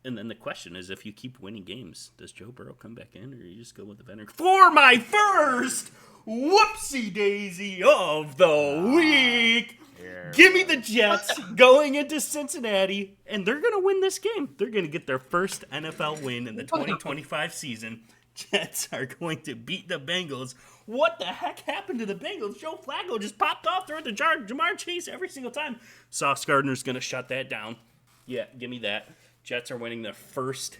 And then the question is, if you keep winning games, does Joe Burrow come back in, or you just go with the veteran? For my first whoopsie daisy of the week, give me the Jets going into Cincinnati, and they're going to win this game. They're going to get their first NFL win in the 2025 season. Jets are going to beat the Bengals. What the heck happened to the Bengals? Joe Flacco just popped off, throwing to Jamar Chase every single time. Sauce Gardner's going to shut that down. Yeah, give me that. Jets are winning their first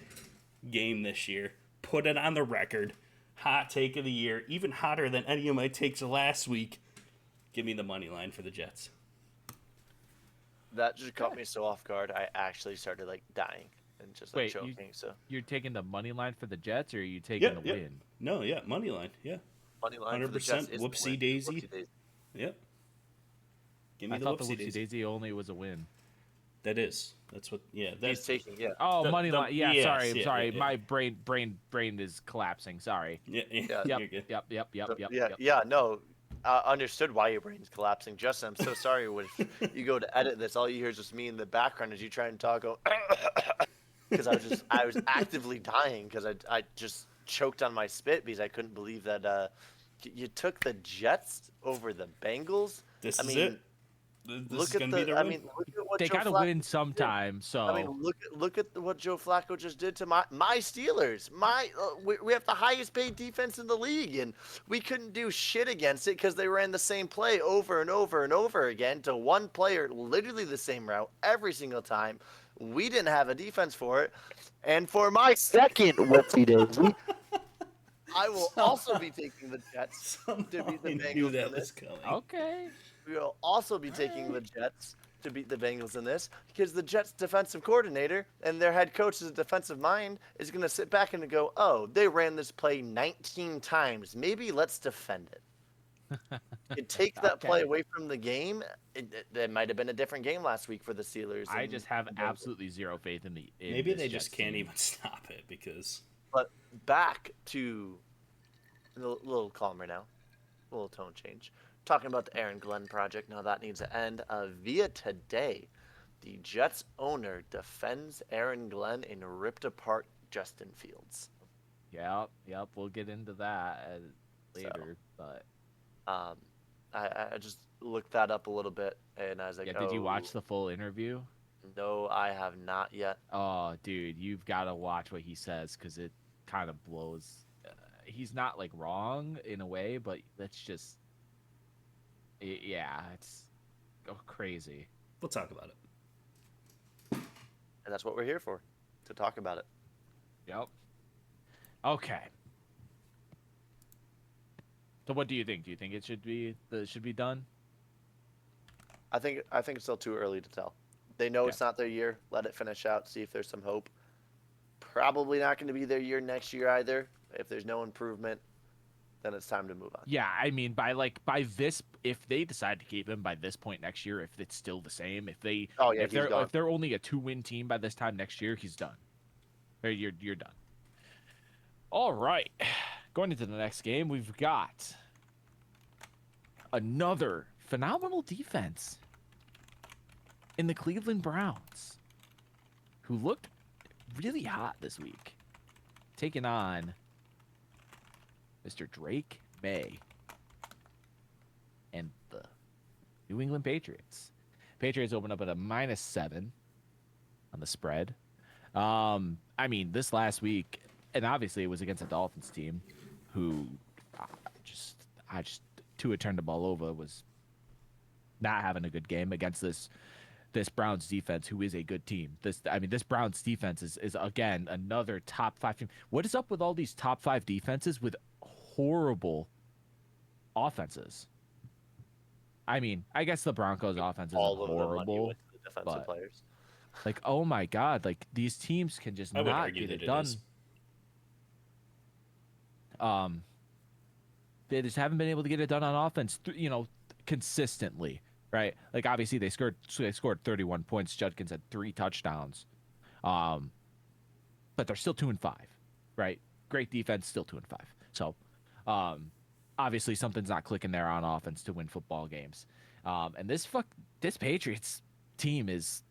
game this year. Put it on the record. Hot take of the year. Even hotter than any of my takes last week. Give me the money line for the Jets. That just caught me so off guard. I actually started dying and just choking. You're taking the money line for the Jets, or are you taking the win? No, money line. Yeah, money line 100%. Whoopsie daisy. Yep. Give me I the thought whoopsie the whoopsie daisy only was a win. That is. That's what. Yeah, he's taking. Yeah. Oh, money line. Yeah, yes, sorry. Yeah. My brain is collapsing. Sorry. Yeah. Yep. Yeah. No. Understood why your brain's collapsing. Justin, I'm so sorry. When you go to edit this, all you hear is just me in the background as you try and talk. Because I was actively dying because I just choked on my spit because I couldn't believe that you took the Jets over the Bengals. This is it. Look at what they Joe got to Flacco win sometime. So I mean, look at what Joe Flacco just did to my Steelers. We have the highest paid defense in the league, and we couldn't do shit against it because they ran the same play over and over and over again to one player, literally the same route every single time. We didn't have a defense for it, and for my second whoopsie daisy, I will also be taking the Jets to beat the Bengals. That was coming. Okay. We will also be taking the Jets to beat the Bengals in this because the Jets' defensive coordinator and their head coach as a defensive mind is going to sit back and go, oh, they ran this play 19 times. Maybe let's defend it. You take that play away from the game, it might have been a different game last week for the Steelers. I just have absolutely zero faith in the. Maybe they just can't even stop it because. But back to a little calmer now, a little tone change. Talking about the Aaron Glenn project, now that needs to end. Via today, the Jets owner defends Aaron Glenn and ripped apart Justin Fields. Yep. We'll get into that later, but. I just looked that up a little bit, and I was like, did you watch the full interview? No, I have not yet. Oh, dude, you've got to watch what he says because it kind of blows. He's not like wrong in a way, but that's just, it's crazy. We'll talk about it. And that's what we're here for, to talk about it. Yep. Okay. So what do you think? Do you think it should be done? I think it's still too early to tell. They know it's not their year. Let it finish out. See if there's some hope. Probably not going to be their year next year either. If there's no improvement, then it's time to move on. Yeah, I mean, by this, if they decide to keep him by this point next year, if it's still the same, if they're only a 2-win team by this time next year, he's done. Or you're done. All right. Going into the next game, we've got another phenomenal defense in the Cleveland Browns, who looked really hot this week, taking on Mr. Drake May and the New England Patriots. Patriots open up at a -7 on the spread. I mean, this last week, and obviously it was against a Dolphins team who Tua turned the ball over, was not having a good game against this Browns defense, who is a good team. This Browns defense is again another top 5 team. What is up with all these top 5 defenses with horrible offenses? I mean, I guess the Broncos offense is horrible, with the defensive players. Like, oh my God, like these teams can just not get it done. They just haven't been able to get it done on offense, consistently, right? Like, obviously they scored 31 points. Judkins had 3 touchdowns, but they're still 2-5, right? Great defense, still 2-5. So, obviously something's not clicking there on offense to win football games. And this Patriots team is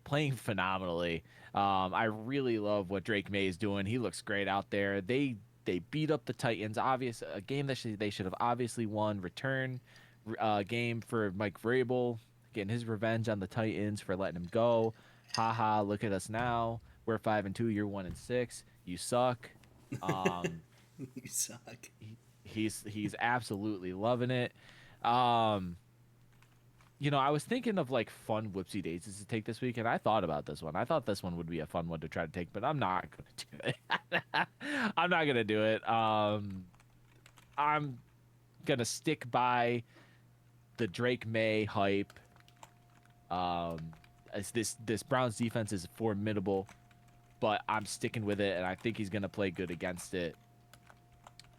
playing phenomenally. I really love what Drake May is doing. He looks great out there. They beat up the Titans. A game that they should have obviously won. Return game for Mike Vrabel, getting his revenge on the Titans for letting him go. Haha, look at us now. We're 5-2. You're 1-6. You suck. You suck. He's absolutely loving it. I was thinking of like fun whoopsie daisies to take this week, and I thought about this one. I thought this one would be a fun one to try to take, but I'm not gonna do it. I'm not gonna do it. I'm gonna stick by the Drake May hype. As this Browns defense is formidable, but I'm sticking with it, and I think he's gonna play good against it.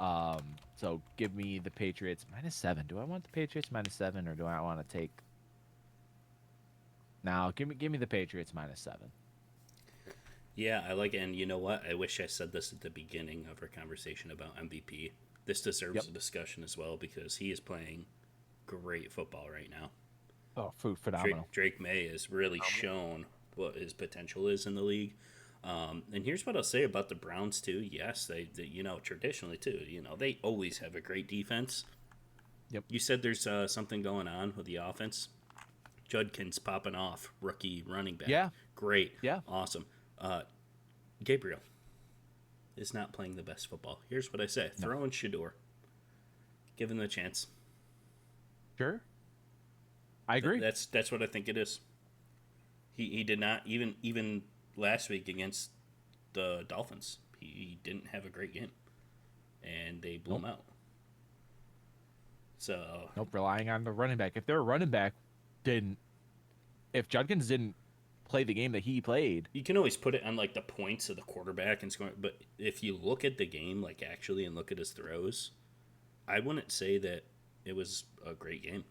So give me the Patriots -7. Do I want the Patriots -7, or do I want to take? Now, give me the Patriots -7. Yeah, I like it. And you know what? I wish I said this at the beginning of our conversation about MVP. This deserves a discussion as well because he is playing great football right now. Oh, phenomenal. Drake May has really shown what his potential is in the league. And here's what I'll say about the Browns too. Yes, they traditionally too, they always have a great defense. Yep. You said there's something going on with the offense. Judkins popping off, rookie running back. Yeah. Great. Yeah. Awesome. Gabriel is not playing the best football. Here's what I say. Throw in Shador. Give him the chance. Sure. I agree. That's what I think it is. He did not even last week against the Dolphins. He didn't have a great game, and they blew him out. So relying on the running back. If their running back didn't if Judkins didn't play the game that he played, you can always put it on like the points of the quarterback and scoring. But if you look at the game, like actually, and look at his throws, I wouldn't say that it was a great game.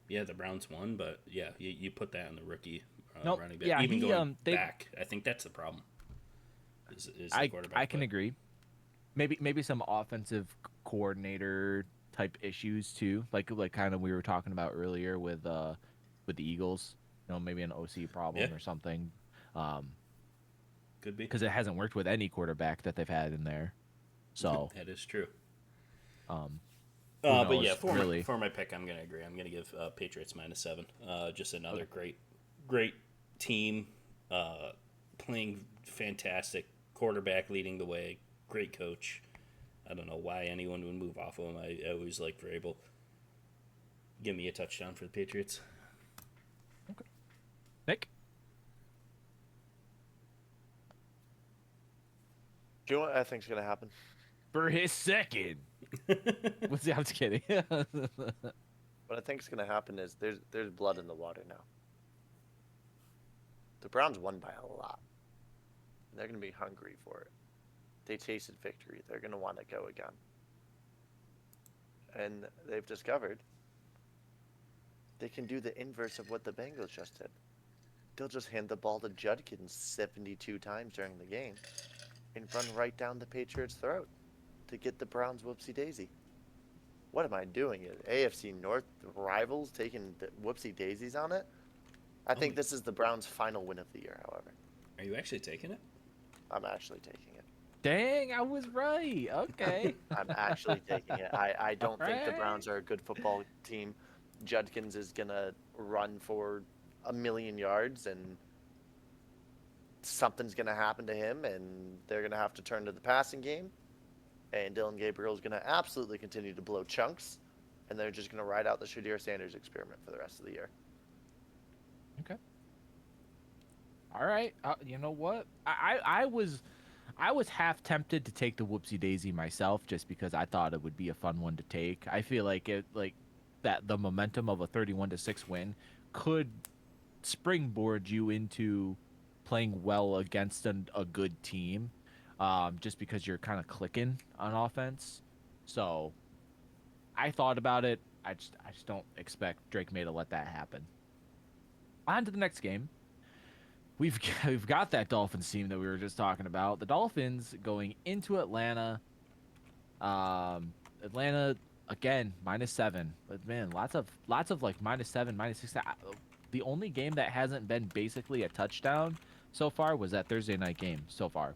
Yeah, the Browns won, but yeah, you put that on the rookie nope, running back. yeah, Even he going back, I think that's the problem. Is the quarterback? I can agree. Maybe some offensive coordinator type issues too, like kind of we were talking about earlier with the Eagles. Maybe an OC problem or something. Could be because it hasn't worked with any quarterback that they've had in there. So that is true. But yeah, really. for my pick, I'm gonna agree. I'm gonna give Patriots -7. Just another great team, playing fantastic, quarterback leading the way, great coach. I don't know why anyone would move off of him. I always like Vrabel. Give me a touchdown for the Patriots. Okay. Nick? Do you know what I think's gonna happen? For his second. I'm just kidding. What I think's gonna happen is there's blood in the water now. The Browns won by a lot. They're gonna be hungry for it. They tasted victory. They're gonna want to go again. And they've discovered they can do the inverse of what the Bengals just did. They'll just hand the ball to Judkins 72 times during the game and run right down the Patriots' throat to get the Browns whoopsie daisy. What am I doing? AFC North rivals taking the whoopsie daisies on it? I think this is the Browns' final win of the year, however. Are you actually taking it? I'm actually taking it. Dang, I was right. Okay. I'm actually taking it. I don't think the Browns are a good football team. Judkins is going to run for 1,000,000 yards, and something's going to happen to him, and they're going to have to turn to the passing game. And Dylan Gabriel is going to absolutely continue to blow chunks, and they're just going to ride out the Shadir Sanders experiment for the rest of the year. Okay. All right. You know what? I was half tempted to take the whoopsie daisy myself, just because I thought it would be a fun one to take. I feel like that the momentum of a 31-6 win could springboard you into playing well against a good team, just because you're kind of clicking on offense. So I thought about it. I just don't expect Drake May to let that happen. On to the next game. We've got that Dolphins team that we were just talking about. The Dolphins going into Atlanta. Atlanta again -7. But man, lots of like -7, -6. The only game that hasn't been basically a touchdown so far was that Thursday night game so far.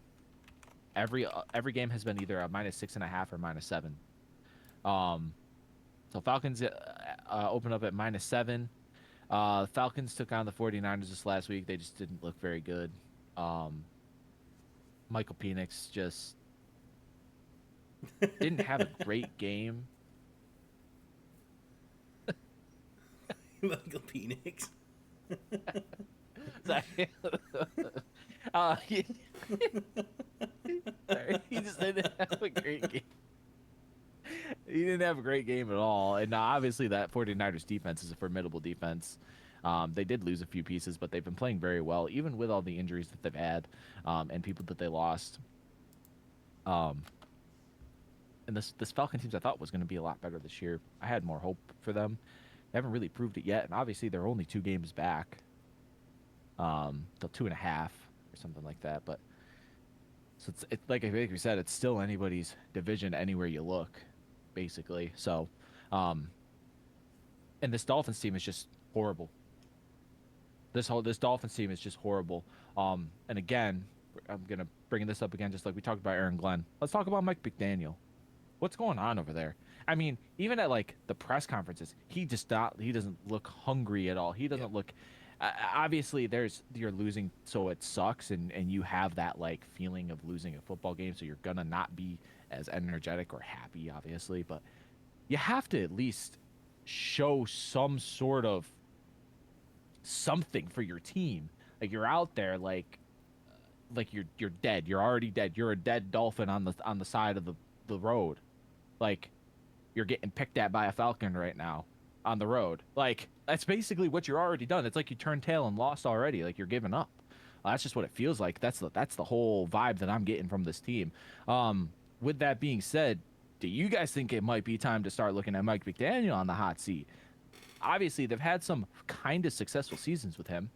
Every game has been either a -6.5 or -7. So Falcons open up at -7. Falcons took on the 49ers this last week. They just didn't look very good. Michael Penix just didn't have a great game. Michael Penix. Sorry. Sorry. He just didn't have a great game. He didn't have a great game at all. And obviously that 49ers defense is a formidable defense. They did lose a few pieces, but they've been playing very well, even with all the injuries that they've had, and people that they lost. And this Falcon team I thought was going to be a lot better this year. I had more hope for them. They haven't really proved it yet, and obviously they're only 2 games back. Till 2.5 or something like that. But so it's like we said, it's still anybody's division anywhere you look, basically. So, and this Dolphins team is just horrible. This Dolphins team is just horrible. And again, I'm gonna bring this up again, just like we talked about Aaron Glenn. Let's talk about Mike McDaniel. What's going on over there? I mean, even at like the press conferences, he doesn't look hungry at all. He doesn't look. Obviously, you're losing, so it sucks, and you have that like feeling of losing a football game, so you're gonna not be as energetic or happy, obviously. But you have to at least show some sort of something for your team. Like you're out there, like you're dead. You're already dead. You're a dead dolphin on the side of the road. Like you're getting picked at by a falcon right now. on the road. Like, that's basically what you're already done. It's like you turned tail and lost already. Like, you're giving up. That's just what it feels like. That's the whole vibe that I'm getting from this team. With that being said, do you guys think it might be time to start looking at Mike McDaniel on the hot seat? Obviously, they've had some kind of successful seasons with him.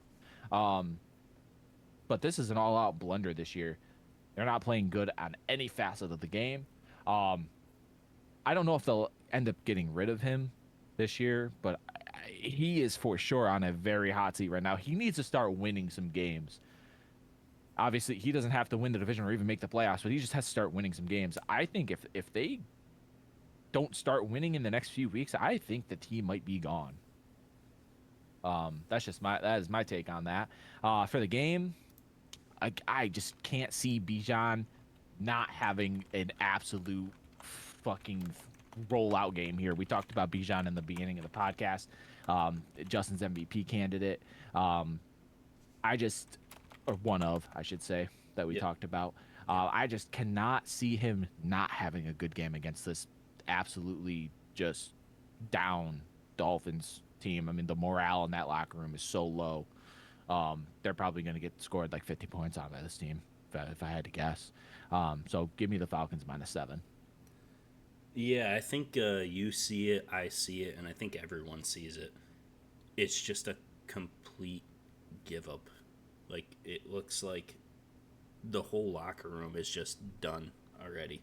But this is an all-out blunder this year. They're not playing good on any facet of the game. I don't know if they'll end up getting rid of him this year, but he is for sure on a very hot seat right now. He needs to start winning some games. Obviously, he doesn't have to win the division or even make the playoffs, but he just has to start winning some games. I think if they don't start winning in the next few weeks, I think the team might be gone. That is my take on that. For the game, I just can't see Bijan not having an absolute fucking rollout game here. We talked about Bijan in the beginning of the podcast. Justin's MVP candidate. Or one of, I should say, that we talked about. I just cannot see him not having a good game against this absolutely just down Dolphins team. I mean, the morale in that locker room is so low. They're probably going to get scored like 50 points on by this team, if I had to guess. So give me the Falcons -7. Yeah, I think you see it, I see it, and I think everyone sees it. It's just a complete give up. Like, it looks like the whole locker room is just done already.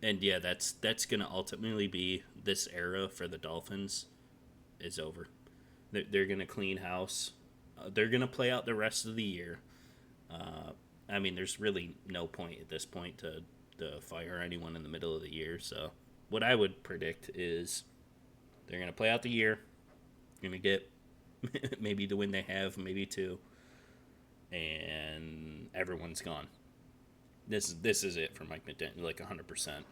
And yeah, that's going to ultimately be this era for the Dolphins is over. They're going to clean house. They're going to play out the rest of the year. I mean, there's really no point at this point to fire anyone in the middle of the year. So what I would predict is they're going to play out the year. Going to get maybe the win they have, maybe two, and everyone's gone. This is it for Mike McDaniel, like 100%.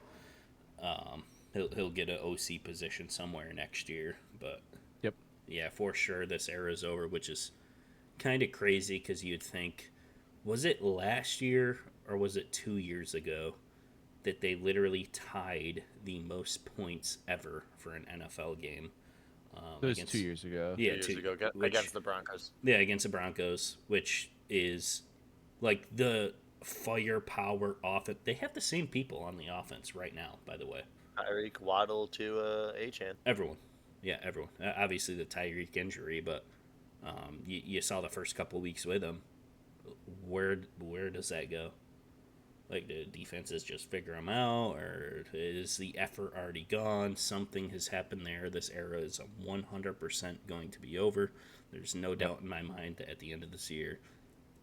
He'll get an OC position somewhere next year, but Yep. Yeah, for sure this era is over, which is kind of crazy because you'd think, was it last year or was it 2 years ago that they literally tied the most points ever for an NFL game? It was 2 years ago. Yeah, 2 years ago against the Broncos. Yeah, against the Broncos, which is like the firepower offense. They have the same people on the offense right now, by the way. Tyreek, Waddle to Achane. Everyone. Yeah, everyone. Obviously the Tyreek injury, but you saw the first couple weeks with him. Where does that go? Like, the defenses just figure them out, or is the effort already gone? Something has happened there. This era is 100% going to be over. There's no doubt in my mind that at the end of this year,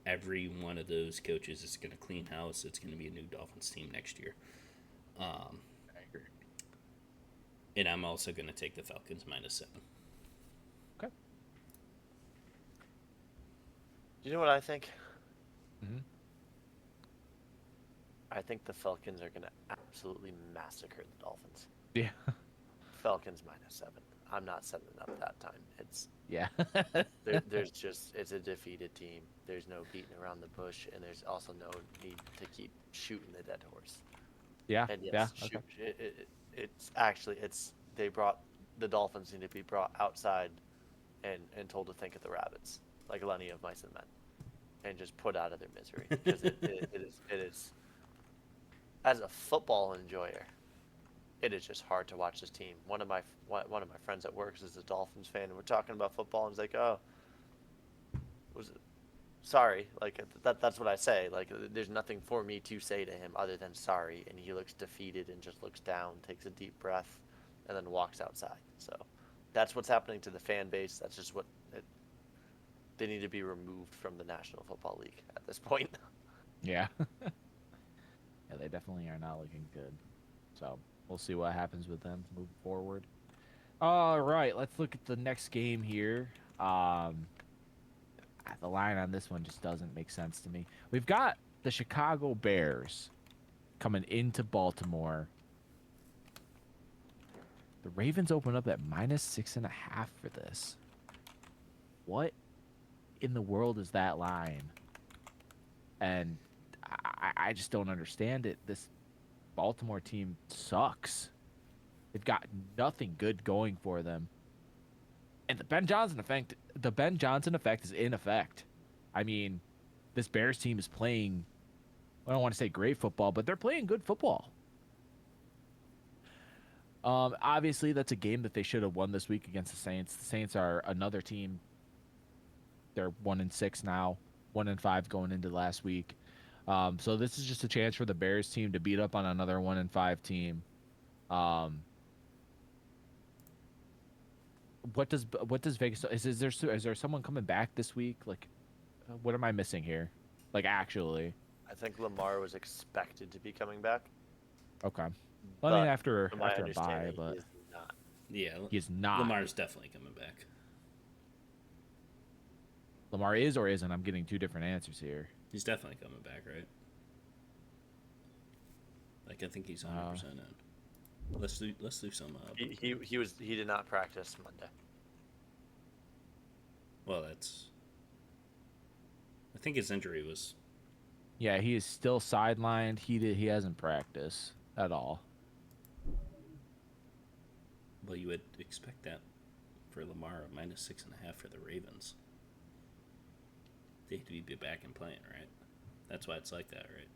every one of those coaches is going to clean house. It's going to be a new Dolphins team next year. I agree. And I'm also going to take the Falcons -7. Okay. You know what I think? Mm-hmm. I think the Falcons are going to absolutely massacre the Dolphins. Yeah. Falcons -7. I'm not setting it up that time. It's Yeah. it's a defeated team. There's no beating around the bush, and there's also no need to keep shooting the dead horse. Yeah. And yes, Okay. They brought the Dolphins need to be brought outside and told to think of the rabbits, like Lenny of Mice and Men, and just put out of their misery, because it is as a football enjoyer, it is just hard to watch this team. One of my friends at work is a Dolphins fan, and we're talking about football, and he's like, "Oh, was it? Sorry." Like that's what I say. Like, there's nothing for me to say to him other than sorry, and he looks defeated and just looks down, takes a deep breath, and then walks outside. So that's what's happening to the fan base. That's just they need to be removed from the National Football League at this point. Yeah. Yeah, they definitely are not looking good. So we'll see what happens with them moving forward. All right, let's look at the next game here. The line on this one just doesn't make sense to me. We've got the Chicago Bears coming into Baltimore. The Ravens open up at -6.5 for this. What in the world is that line? And I just don't understand it. This Baltimore team sucks. They've got nothing good going for them. And the Ben Johnson effect is in effect. I mean, this Bears team is playing, I don't want to say great football, but they're playing good football. Obviously, that's a game that they should have won this week against the Saints. The Saints are another team. They're 1-6 now, 1-5 going into last week. So this is just a chance for the Bears team to beat up on another 1-5 team. What does Vegas is there someone coming back this week? Like, what am I missing here? Like, actually. I think Lamar was expected to be coming back. Okay. Well, I mean, after from my a bye, understanding, but he is not. Yeah, he's not. Lamar's definitely coming back. Lamar is or isn't? I'm getting two different answers here. He's definitely coming back, right? Like, I think he's 100% in. Let's do some. He did not practice Monday. Well, that's. I think his injury was. Yeah, he is still sidelined. He hasn't practiced at all. Well, you would expect that for Lamar, -6.5 for the Ravens. They'd be back and playing, right? That's why it's like that, right?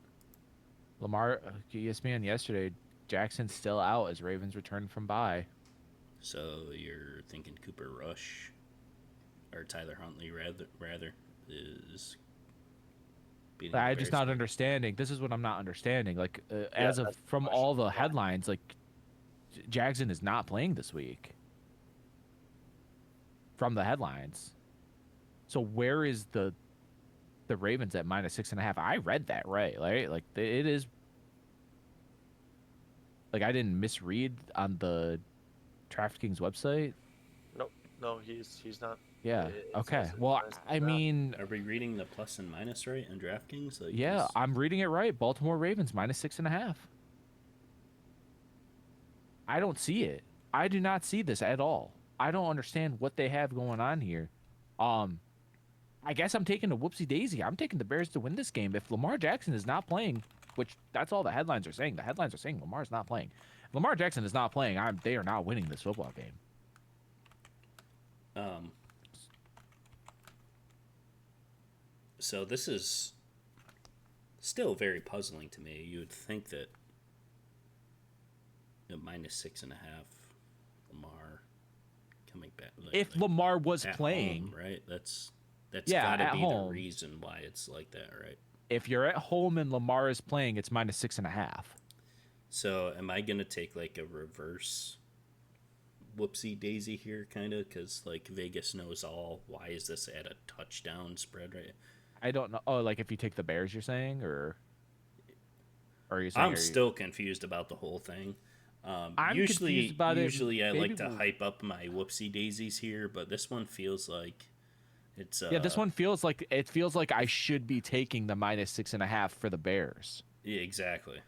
Lamar, ESPN yesterday, Jackson's still out as Ravens return from bye. So you're thinking Cooper Rush or Tyler Huntley rather is. I'm just not understanding. This is what I'm not understanding. Like, from all the headlines, like, Jackson is not playing this week. From the headlines, so where is the Ravens at -6.5? I read that right? Like it is. Like, I didn't misread on the DraftKings website. Nope. No, he's not. Yeah. Okay. Well, I mean, are we reading the plus and minus right on DraftKings? Like, yeah, I'm reading it right. Baltimore Ravens -6.5. I don't see it. I do not see this at all. I don't understand what they have going on here. I guess I'm taking a whoopsie daisy. I'm taking the Bears to win this game. If Lamar Jackson is not playing, which that's all the headlines are saying. The headlines are saying Lamar's not playing. If Lamar Jackson is not playing, they are not winning this football game. So this is still very puzzling to me. You would think that -6.5 Lamar coming back. If Lamar was playing, home, right? That's gotta be the reason why it's like that, right? If you're at home and Lamar is playing, it's -6.5. So am I gonna take like a reverse whoopsie daisy here, kind of? Because like Vegas knows all. Why is this at a touchdown spread, right? I don't know. Oh, like if you take the Bears, you're saying, or are you saying? I'm still confused about the whole thing. I'm usually confused about usually it. I like to hype up my whoopsie daisies here, but this one feels like it's. Yeah, this one feels like I should be taking the -6.5 for the Bears. Yeah, exactly.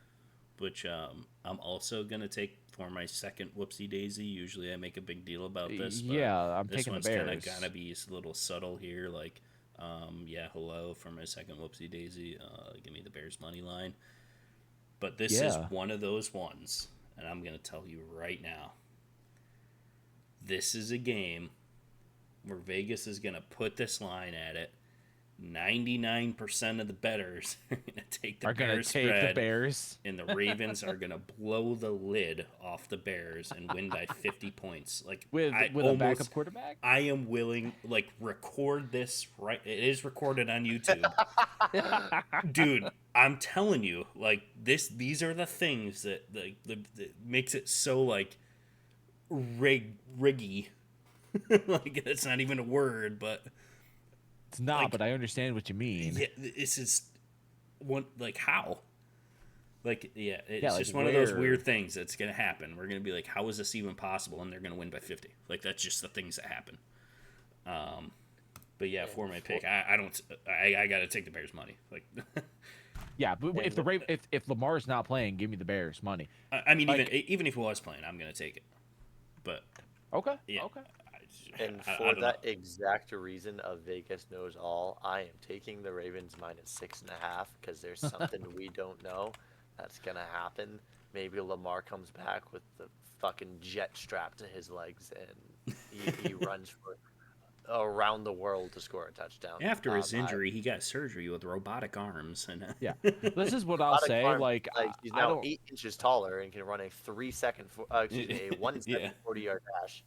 Which I'm also gonna take for my second whoopsie daisy. Usually I make a big deal about this. But yeah, I'm taking the Bears. This one's gotta be a little subtle here. Like, hello for my second whoopsie daisy. Give me the Bears money line. But this is one of those ones, and I'm gonna tell you right now. This is a game where Vegas is gonna put this line at it. 99% of the bettors are going to take the Bears spread, and the Ravens are going to blow the lid off the Bears and win by 50 points. Like, with a backup quarterback? I am willing, like, record this right. It is recorded on YouTube. Dude, I'm telling you, like, these are the things that makes it so, like, riggy. Like, that's not even a word, but it's not, like, but I understand what you mean. Yeah, this is one, like, how? Like, yeah, it's just one of those weird things that's gonna happen. We're gonna be like, how is this even possible? And they're gonna win by 50. Like, that's just the things that happen. But yeah, for my pick, I gotta take the Bears money. Like, yeah, but if Lamar's not playing, give me the Bears money. I mean, like, even if he was playing, I'm gonna take it. But okay, yeah, okay. And for that exact reason of Vegas knows all, I am taking the Ravens -6.5 because there's something we don't know that's gonna happen maybe Lamar comes back with the fucking jet strapped to his legs and he runs for around the world to score a touchdown. After his injury, he got surgery with robotic arms, and Yeah, this is what I'll Robotic say. arm, Like, he's I now don't. 8 inches taller and can run a 1 yeah, second 40-yard dash.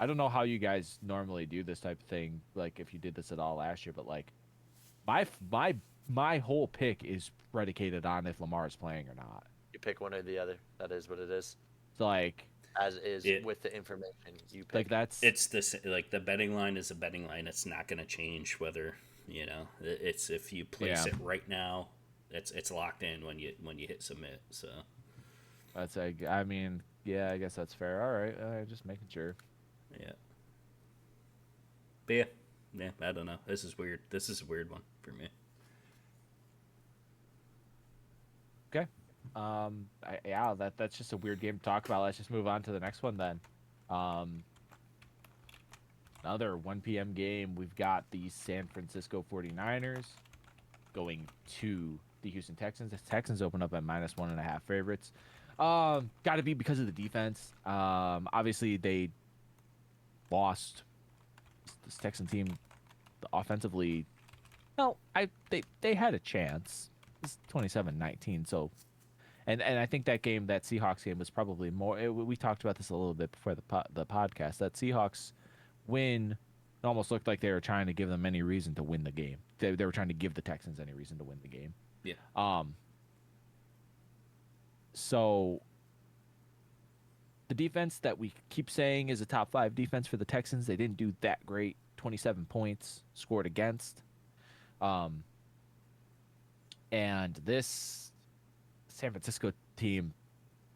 I don't know how you guys normally do this type of thing. Like, if you did this at all last year, but like, my my my whole pick is predicated on if Lamar is playing or not. You pick one or the other. That is what it is. So like, As is It- with the information you pick. like that's it's this like the betting line is a betting line. It's not going to change whether it's if you place Yeah. it right now, it's locked in when you hit submit. So that's like, I mean, yeah, I guess that's fair. All right, just making sure. yeah, but yeah, I don't know. This is weird. This is a weird one for me. Okay. Yeah, that's just a weird game to talk about. Let's just move on to the next one then. Another 1 p.m. game. We've got the San Francisco 49ers going to the Houston Texans. The Texans open up at -1.5 favorites. Got to be because of the defense. Obviously they lost this Texan team offensively. No, they had a chance. It's 27-19, so and I think that game, that Seahawks game, was probably more. We talked about this a little bit before the podcast. That Seahawks win, it almost looked like they were trying to give them any reason to win the game. They were trying to give the Texans any reason to win the game. Yeah. So the defense that we keep saying is a top 5 defense for the Texans, they didn't do that great. 27 points scored against. And this San Francisco team,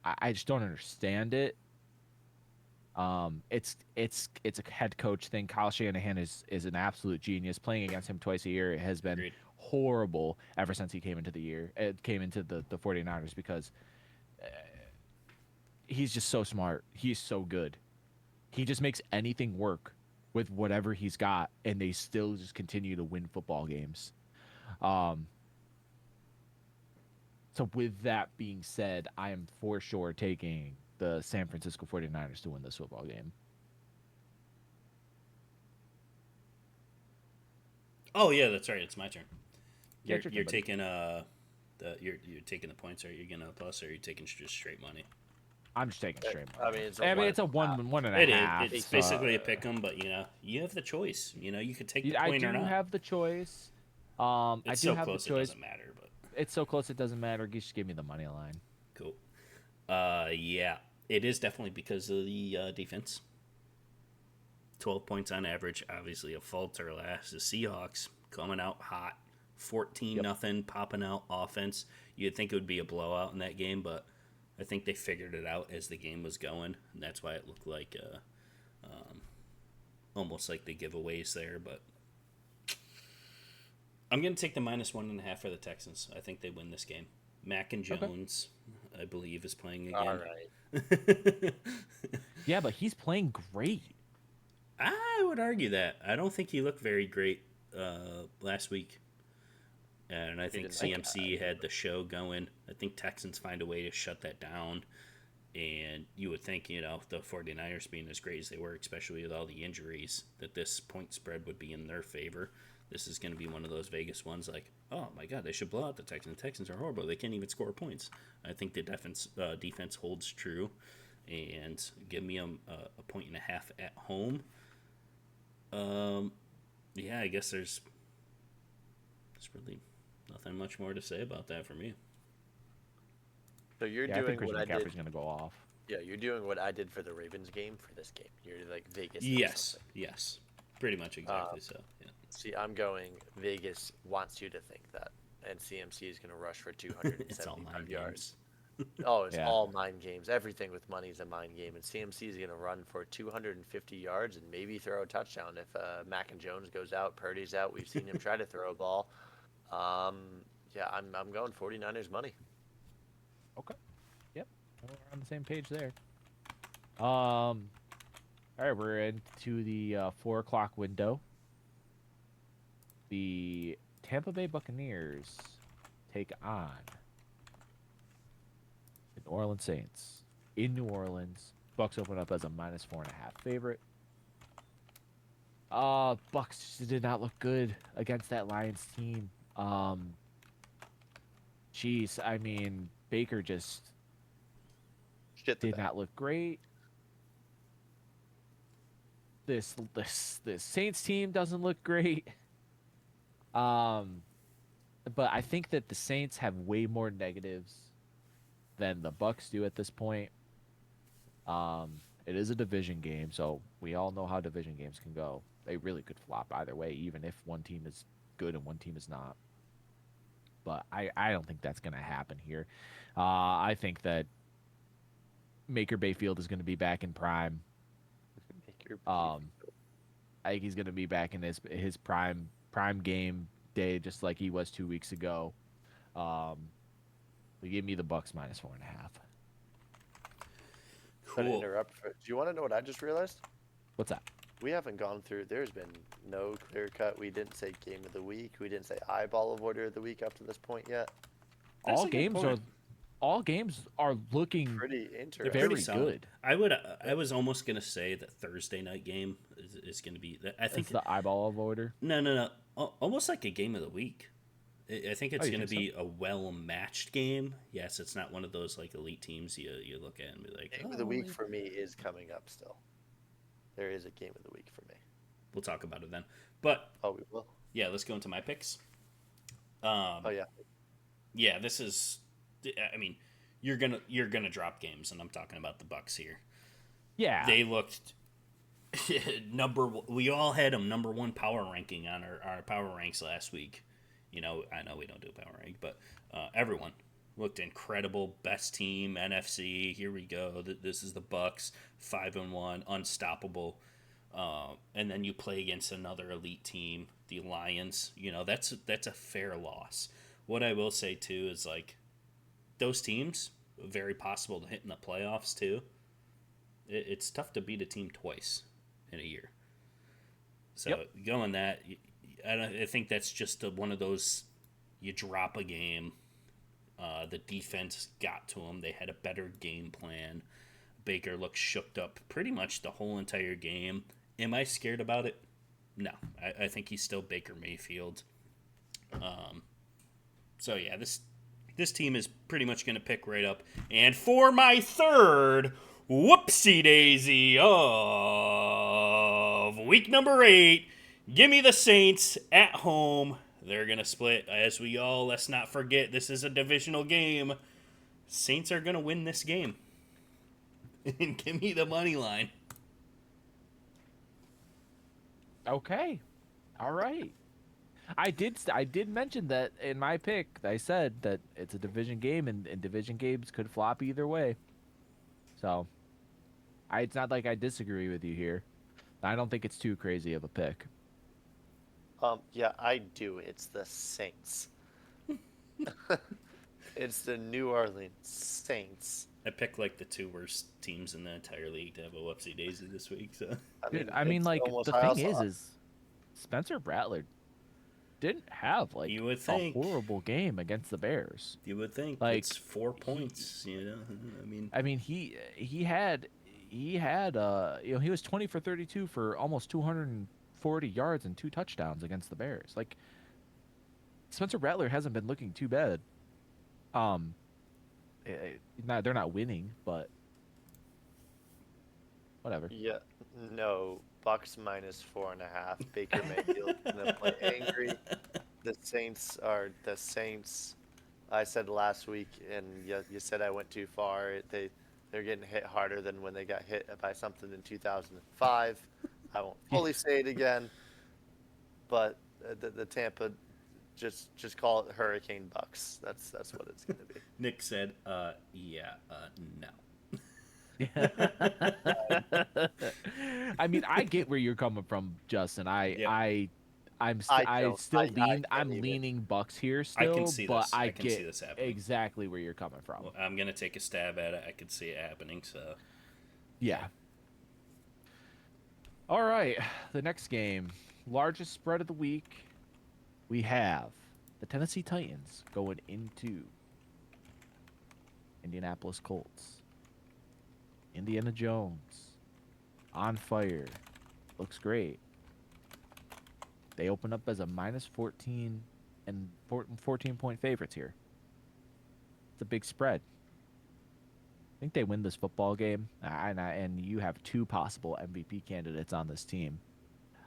I just don't understand it. It's a head coach thing. Kyle Shanahan is an absolute genius. Playing against him twice a year has been Agreed. horrible ever since he came into the year. It came into the 49ers because he's just so smart. He's so good. He just makes anything work with whatever he's got, and they still just continue to win football games. So with that being said, I am for sure taking the San Francisco 49ers to win this football game. Oh yeah, that's right. It's my turn. Yeah, You're, it's your you're turn, buddy. taking you're taking the points. Are you gonna plus? Or are you taking just straight money? I'm just taking straight I money. mean, it's It's a one and a It is. half. It's so, basically a pick 'em, but you have the choice. You could take the I point do or not. have the choice. It's I do so have close the it choice. doesn't matter. But It's so close it doesn't matter. Just give me the money line. cool. Yeah, it is definitely because of the defense. 12 points on average, obviously a falter last. The Seahawks coming out hot, 14-0, popping out offense. You'd think it would be a blowout in that game, but I think they figured it out as the game was going, and that's why it looked like almost like the giveaways there. But I'm going to take the -1.5 for the Texans. I think they win this game. Mac and Jones, I believe, is playing again. All right. Yeah, but he's playing great. I would argue that. I don't think he looked very great last week. And I think didn't. CMC had the show going. I think Texans find a way to shut that down. And you would think, the 49ers being as great as they were, especially with all the injuries, that this point spread would be in their favor. This is going to be one of those Vegas ones like, oh my God, they should blow out the Texans. The Texans are horrible. They can't even score points. I think the defense holds true. And give me a 1.5 at home. Yeah, I guess there's really nothing much more to say about that for me. So you're Yeah, I think doing Christian what I did. McCaffrey's going to go off. Yeah, you're doing what I did for the Ravens game for this game. You're like Vegas. or Yes, something. yes, pretty much exactly so. Yeah. See, I'm going Vegas wants you to think that, and CMC is going to rush for It's all 275 mind yards. games. Oh, it's Yeah. all mind games. Everything with money is a mind game, and CMC is going to run for 250 yards and maybe throw a touchdown if Mac and Jones goes out, Purdy's out. We've seen him try to throw a ball. Yeah, I'm going 49ers money. Okay. Yep. We're on the same page there. All right, we're into the 4 o'clock window. The Tampa Bay Buccaneers take on New Orleans Saints in New Orleans. Bucks open up as a -4.5 favorite. Bucks just did not look good against that Lions team. Jeez, I mean, Baker just did not look great. This Saints team doesn't look great. But I think that the Saints have way more negatives than the Bucks do at this point. It is a division game, so we all know how division games can go. They really could flop either way, even if one team is good and one team is not. But I don't think that's going to happen here. I think that Baker Mayfield is going to be back in prime. I think he's going to be back in his prime game day, just like he was 2 weeks ago. But give me the Bucks -4.5. Cool. To interrupt. Do you want to know what I just realized? What's that? We haven't gone through. There's been no clear cut. We didn't say game of the week. We didn't say eyeball of order of the week up to this point yet. All games are looking pretty interesting. very good. I was almost gonna say that Thursday night game is gonna be. I think it's the eyeball of order. No. Almost like a game of the week. I think it's going to be a well-matched game. Yes, it's not one of those like elite teams you look at and be like, game of the week for me is coming up still. There is a game of the week for me. We'll talk about it then. But we will. Yeah, let's go into my picks. Yeah, this is. I mean, you're gonna drop games, and I'm talking about the Bucks here. Yeah, they looked We all had them number one power ranking on our power ranks last week. I know we don't do a power rank, but everyone looked incredible. Best team, NFC. Here we go. This is the Bucks, 5-1, unstoppable. And then you play against another elite team, the Lions. That's a fair loss. What I will say too is like those teams, very possible to hit in the playoffs too. It's tough to beat a team twice in a year. So going that. I think that's just one of those, you drop a game, the defense got to them, they had a better game plan, Baker looked shooked up pretty much the whole entire game. Am I scared about it? No, I think he's still Baker Mayfield. So yeah, this team is pretty much going to pick right up. And for my third whoopsie daisy of week number 8, give me the Saints at home. They're going to split. Let's not forget, this is a divisional game. Saints are going to win this game. And give me the money line. Okay. All right. I did mention that in my pick. I said that it's a division game, and division games could flop either way. So, it's not like I disagree with you here. I don't think it's too crazy of a pick. Yeah, I do. It's the Saints. It's the New Orleans Saints. I picked like the 2 worst teams in the entire league to have a whoopsie daisy this week. So I mean, like the thing is Spencer Rattler didn't have like you would a horrible game against the Bears. You would think like it's 4 points. I mean he had he was 20 for 32 for almost 240 yards and 2 touchdowns against the Bears. Like Spencer Rattler hasn't been looking too bad. They're not winning, but whatever. Yeah, no. Bucks -4.5. Baker Mayfield gonna play angry. The Saints are the Saints. I said last week, and you said I went too far. They're getting hit harder than when they got hit by something in 2005. I won't fully say it again, but the Tampa, just call it Hurricane Bucks. That's what it's gonna be. Nick said, no. I mean, I get where you're coming from, Justin. I'm leaning Bucks here still, I can see but this. I can get see this happening. Exactly where you're coming from. Well, I'm gonna take a stab at it. I can see it happening. So, yeah. All right, the next game, largest spread of the week. We have the Tennessee Titans going into Indianapolis Colts. Indiana Jones. On fire. Looks great. They open up as a minus 14 and 14-point favorites here. It's a big spread. I think they win this football game, and you have two possible MVP candidates on this team,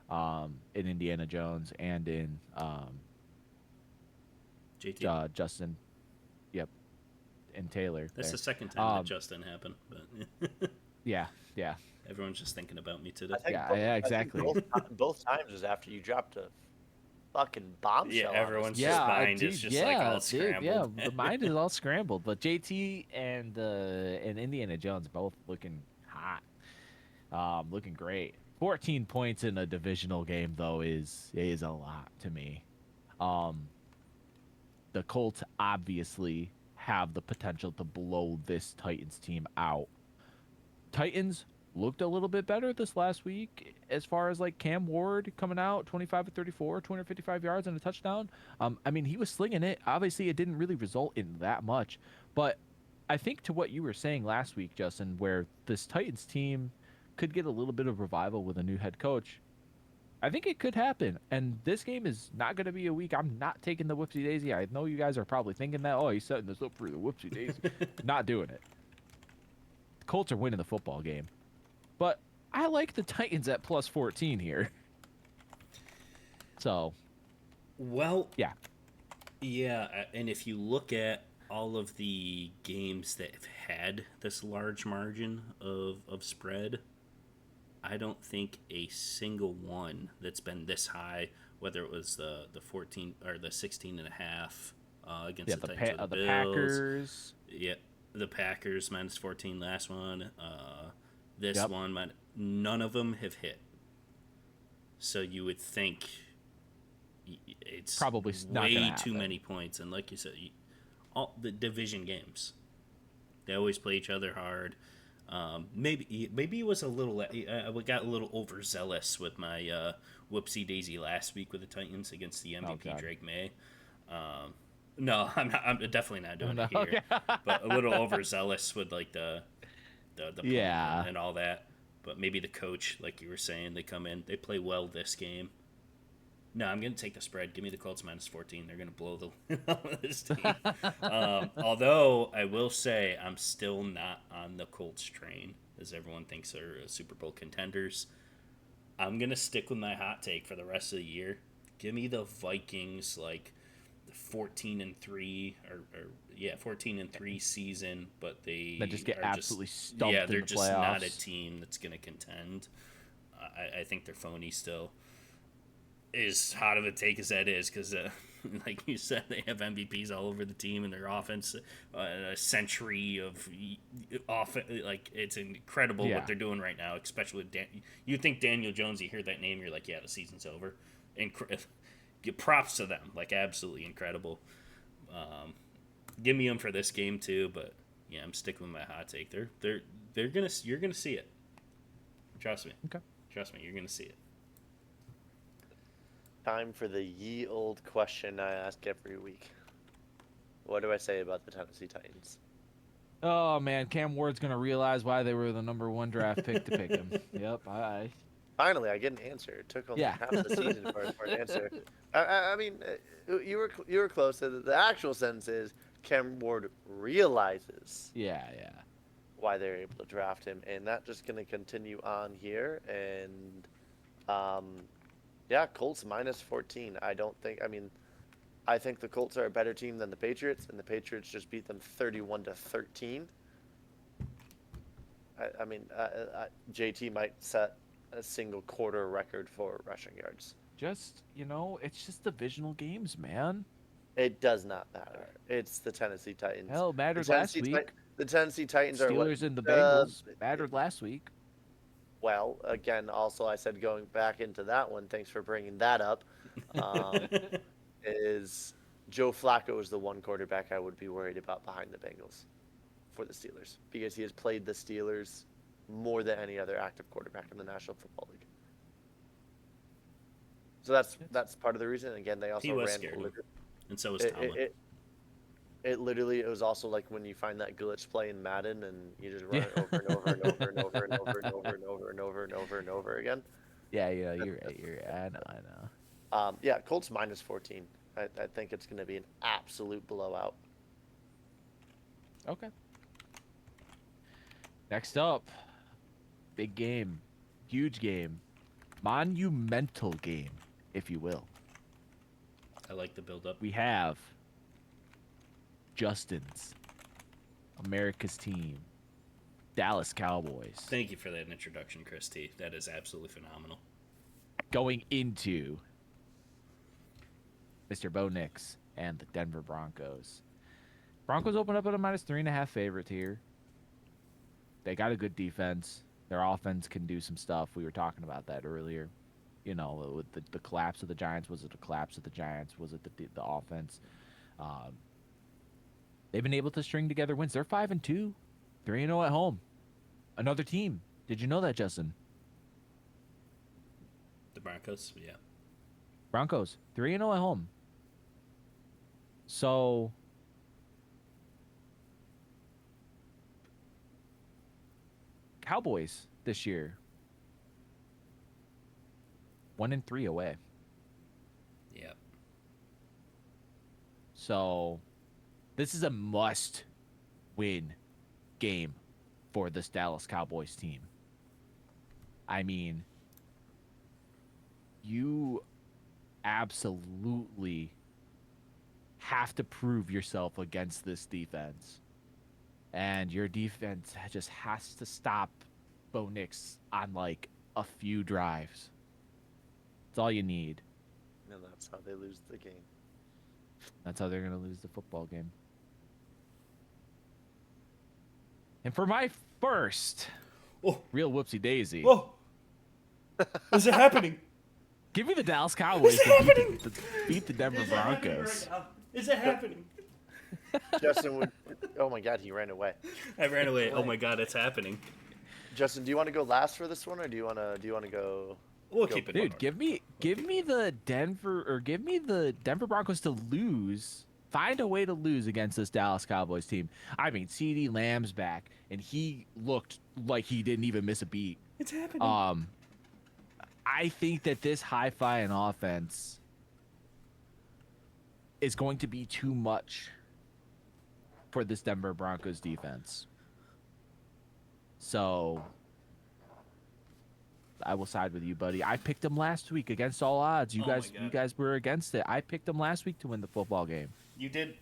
in Indiana Jones and in JT. Justin, yep, and Taylor. That's there. the second time that Justin happened, but yeah. everyone's just thinking about me today. Yeah, exactly. I think both times was after you dropped a fucking bombshell. Yeah, everyone's mind is just like all scrambled. Yeah, the mind is all scrambled. But JT and Indiana Jones both looking hot, looking great. 14 points in a divisional game though is a lot to me. The Colts obviously have the potential to blow this Titans team out. Titans looked a little bit better this last week as far as like Cam Ward coming out 25 of 34, 255 yards and a touchdown. I mean, he was slinging it. Obviously, it didn't really result in that much, but I think to what you were saying last week, Justin, where this Titans team could get a little bit of revival with a new head coach. I think it could happen, and this game is not going to be a week. I'm not taking the whoopsie daisy. I know you guys are probably thinking that, oh, he's setting this up for the whoopsie daisy. Not doing it. The Colts are winning the football game. But I like the Titans at plus 14 here. So, well, yeah, and if you look at all of the games that have had this large margin of spread, I don't think a single one that's been this high, whether it was the 14 or the 16 and a half against the Titans or the Bills. Packers. Yeah, the Packers minus 14 last one. This one, none of them have hit. So you would think it's probably way too many points. And like you said, all the division games, they always play each other hard. Maybe it was a little. I got a little overzealous with my whoopsie daisy last week with the Titans against the MVP Drake May. No, I'm not. I'm definitely not doing it here. But a little overzealous with like the and all that. But maybe the coach, like you were saying, they come in, they play well this game. No, I'm going to take the spread. Give me the Colts minus 14. They're going to blow the this team. Although I will say I'm still not on the Colts train, as everyone thinks they're Super Bowl contenders. I'm going to stick with my hot take for the rest of the year. Give me the Vikings 14-3 or 14-3 season, but they just get absolutely stumped. Yeah, they're in the just playoffs. Not a team that's going to contend. I think they're phony still. As hot of a take as that is, because like you said, they have MVPs all over the team and their offense, a century of offense. Like, it's incredible what they're doing right now, especially with you think Daniel Jones, you hear that name, you're like, yeah, the season's over. Give props to them, like absolutely incredible. Give me them for this game too, but yeah, I'm sticking with my hot take. You're gonna see it. Trust me. Okay. Trust me, you're gonna see it. Time for the ye old question I ask every week. What do I say about the Tennessee Titans? Oh man, Cam Ward's gonna realize why they were the number 1 draft pick to pick him. Yep, Finally, I get an answer. It took only half the season for an answer. I mean, you were close. The actual sentence is Cam Ward realizes. Yeah. Why they're able to draft him, and that's just going to continue on here. And Colts minus 14. I think the Colts are a better team than the Patriots, and the Patriots just beat them 31-13. JT might set a single quarter record for rushing yards. It's just divisional games, man. It does not matter. It's the Tennessee Titans. Hell, mattered last week. The Tennessee Titans Steelers and the Bengals mattered last week. Well, again, also I said going back into that one, thanks for bringing that up, is Joe Flacco is the one quarterback I would be worried about behind the Bengals for the Steelers, because he has played the Steelers more than any other active quarterback in the National Football League. So that's part of the reason. Again, they also he was ran scared Oliver. and so was Tomlin. It was also like when you find that glitch play in Madden and you just run Yeah. it over and over and over and over and over and over and over and over and over and over again. Yeah, you're right. You're right. I know. Yeah, Colts minus 14. I think it's going to be an absolute blowout. Okay. Next up, big game, huge game, monumental game, if you will. I like the build-up. We have Justin's America's team, Dallas Cowboys, Thank you for that introduction, Chris T. That is absolutely phenomenal. going into Mr. Bo Nix and the Denver Broncos. Broncos open up at a -3.5 favorite here. They got a good defense. Their offense can do some stuff. We were talking about that earlier. You know, with the collapse of the Giants. Was it the collapse of the Giants? Was it the offense? They've been able to string together wins. They're 5-2, 3-0 at home. Another team. Did you know that, Justin? The Broncos, yeah. Broncos 3-0 at home. So Cowboys this year 1-3 away. Yep. So this is a must-win game for this Dallas Cowboys team. I mean, you absolutely have to prove yourself against this defense. And your defense just has to stop Bo Nix on like a few drives. That's all you need. And that's how they lose the game. That's how they're going to lose the football game. And for my first real whoopsie daisy. Whoa! Is it happening? Give me the Dallas Cowboys Is it to happening? beat the Denver Is it happening Broncos. right now? Is it happening? Justin would. Oh my God, he ran away. I ran away. Oh my God, it's happening. Justin, do you want to go last for this one, or do you want to go? We'll keep it. Dude, give me the Denver Broncos to lose. Find a way to lose against this Dallas Cowboys team. I mean, CeeDee Lamb's back, and he looked like he didn't even miss a beat. It's happening. I think that this high-flying offense is going to be too much for this Denver Broncos defense. So I will side with you, buddy. I picked them last week against all odds. You guys were against it. I picked them last week to win the football game. You did,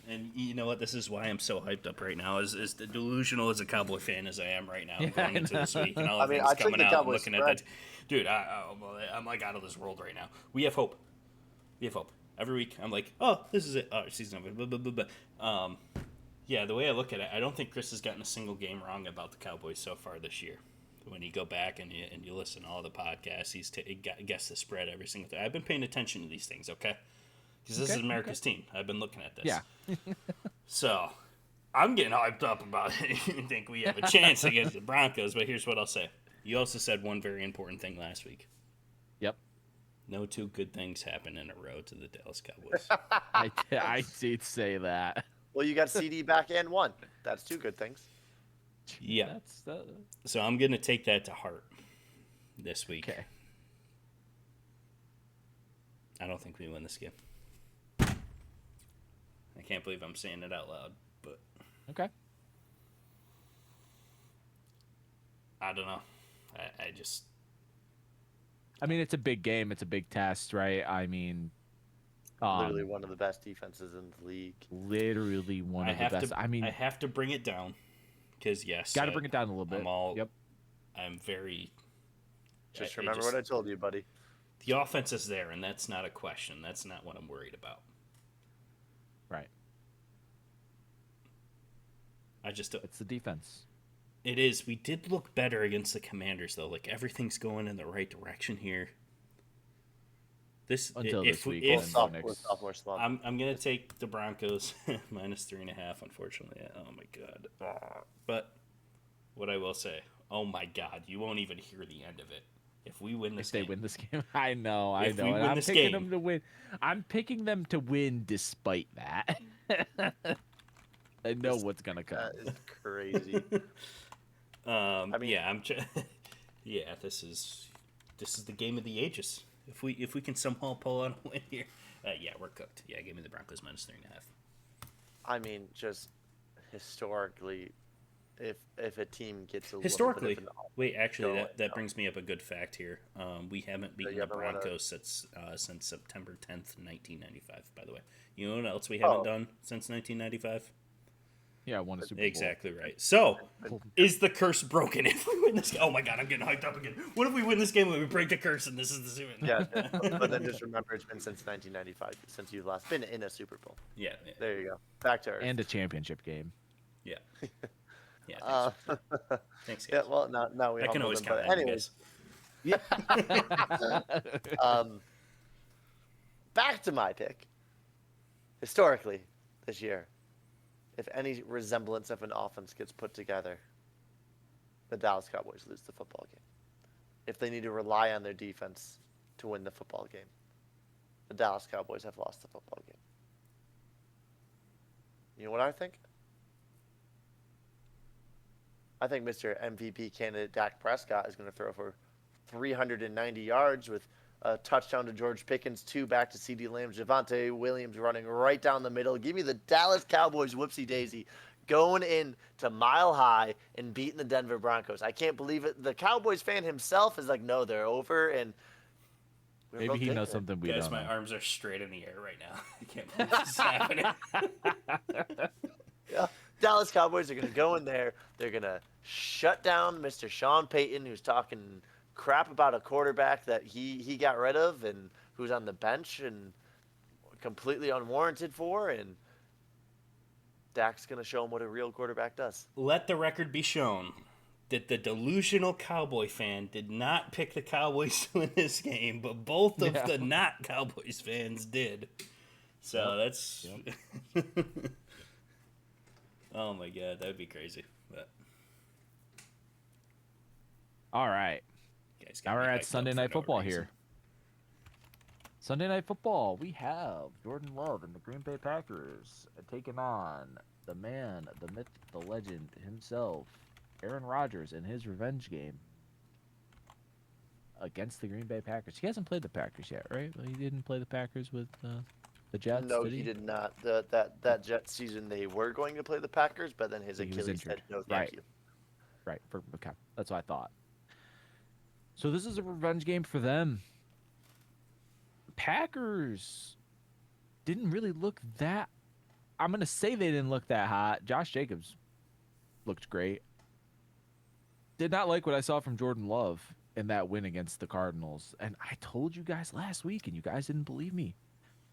and you know what? This is why I'm so hyped up right now. Is delusional as a Cowboy fan as I am right now, going into this week and all the things coming out, and looking at that. Dude, I'm like out of this world right now. We have hope. We have hope. Every week, I'm like, oh, this is it. Oh, season over. Blah, blah, blah, blah. Yeah, the way I look at it, I don't think Chris has gotten a single game wrong about the Cowboys so far this year. When you go back and you listen to all the podcasts, he's guessed the spread every single time. I've been paying attention to these things, okay? Because this is America's team. I've been looking at this. Yeah. So, I'm getting hyped up about it. You think we have a chance against the Broncos, but here's what I'll say. You also said one very important thing last week. Yep. No two good things happen in a row to the Dallas Cowboys. I did say that. Well, you got CD back and one. That's two good things. Yeah. So I'm going to take that to heart this week. Okay. I don't think we win this game. I can't believe I'm saying it out loud, but Okay. I don't know. I mean, it's a big game. It's a big test, right? I mean, Literally one of the best defenses in the league. Literally one of the best. I have to bring it down because yes, got to bring it down a little bit. I'm very. Just remember what I told you, buddy. The offense is there, and that's not a question. That's not what I'm worried about. Right. It's the defense. It is. We did look better against the Commanders, though. Like, everything's going in the right direction here. Until this week. I'm going to take the Broncos minus 3.5, unfortunately. Oh, my God. But what I will say, oh, my God, you won't even hear the end of it. If we win this game. They win this game. I know. We win I'm this picking game. them to win. I'm picking them to win despite that. I know what's gonna come. That is crazy. Yeah, yeah, this is the game of the ages. If we can somehow pull out a win here, yeah, we're cooked. Yeah, give me the Broncos minus 3.5. I mean, just historically, if a team gets a Historically, little bit of an wait, actually, going, that brings me up a good fact here. We haven't beaten the Broncos since September 10th, 1995. By the way, you know what else we haven't done since 1995? Yeah, won a Super Bowl. Exactly right. So, is the curse broken if we win this game? Oh my god, I'm getting hyped up again. What if we win this game and we break the curse and this is the Super Bowl? Yeah, but then just remember it's been since 1995 since you've last been in a Super Bowl. Yeah. There you go. Back to earth. And a championship game. Yeah. Yeah. Thanks, guys. Yeah. Well, now we. I can always count on you guys. Yeah. Back to my pick. Historically, this year, if any resemblance of an offense gets put together, the Dallas Cowboys lose the football game. If they need to rely on their defense to win the football game, the Dallas Cowboys have lost the football game. You know what I think? I think Mr. MVP candidate Dak Prescott is going to throw for 390 yards with a touchdown to George Pickens, 2 back to CeeDee Lamb, Javonte Williams running right down the middle. Give me the Dallas Cowboys, whoopsie daisy, going in to Mile High and beating the Denver Broncos. I can't believe it. The Cowboys fan himself is like, no, they're over, and maybe he knows something we don't. Guys, my arms are straight in the air right now. I can't believe this is happening. Yeah. Dallas Cowboys are going to go in there. They're going to shut down Mr. Sean Payton, who's talking crap about a quarterback that he got rid of and who's on the bench and completely unwarranted for. And Dak's going to show him what a real quarterback does. Let the record be shown that the delusional Cowboy fan did not pick the Cowboys to win this game, but both of the not Cowboys fans did. So that's... Yep. Oh my god, that would be crazy. But... All right. Now we're at Sunday Night Football here. Sunday Night Football, we have Jordan Love and the Green Bay Packers taking on the man, the myth, the legend himself, Aaron Rodgers, in his revenge game against the Green Bay Packers. He hasn't played the Packers yet, right? He didn't play the Packers with the Jets. No, he did not. That Jets season, they were going to play the Packers, but then his Achilles said no, thank you. Right. Okay. That's what I thought. So this is a revenge game for them. Packers didn't really look that... I'm going to say they didn't look that hot. Josh Jacobs looked great. Did not like what I saw from Jordan Love in that win against the Cardinals. And I told you guys last week, and you guys didn't believe me.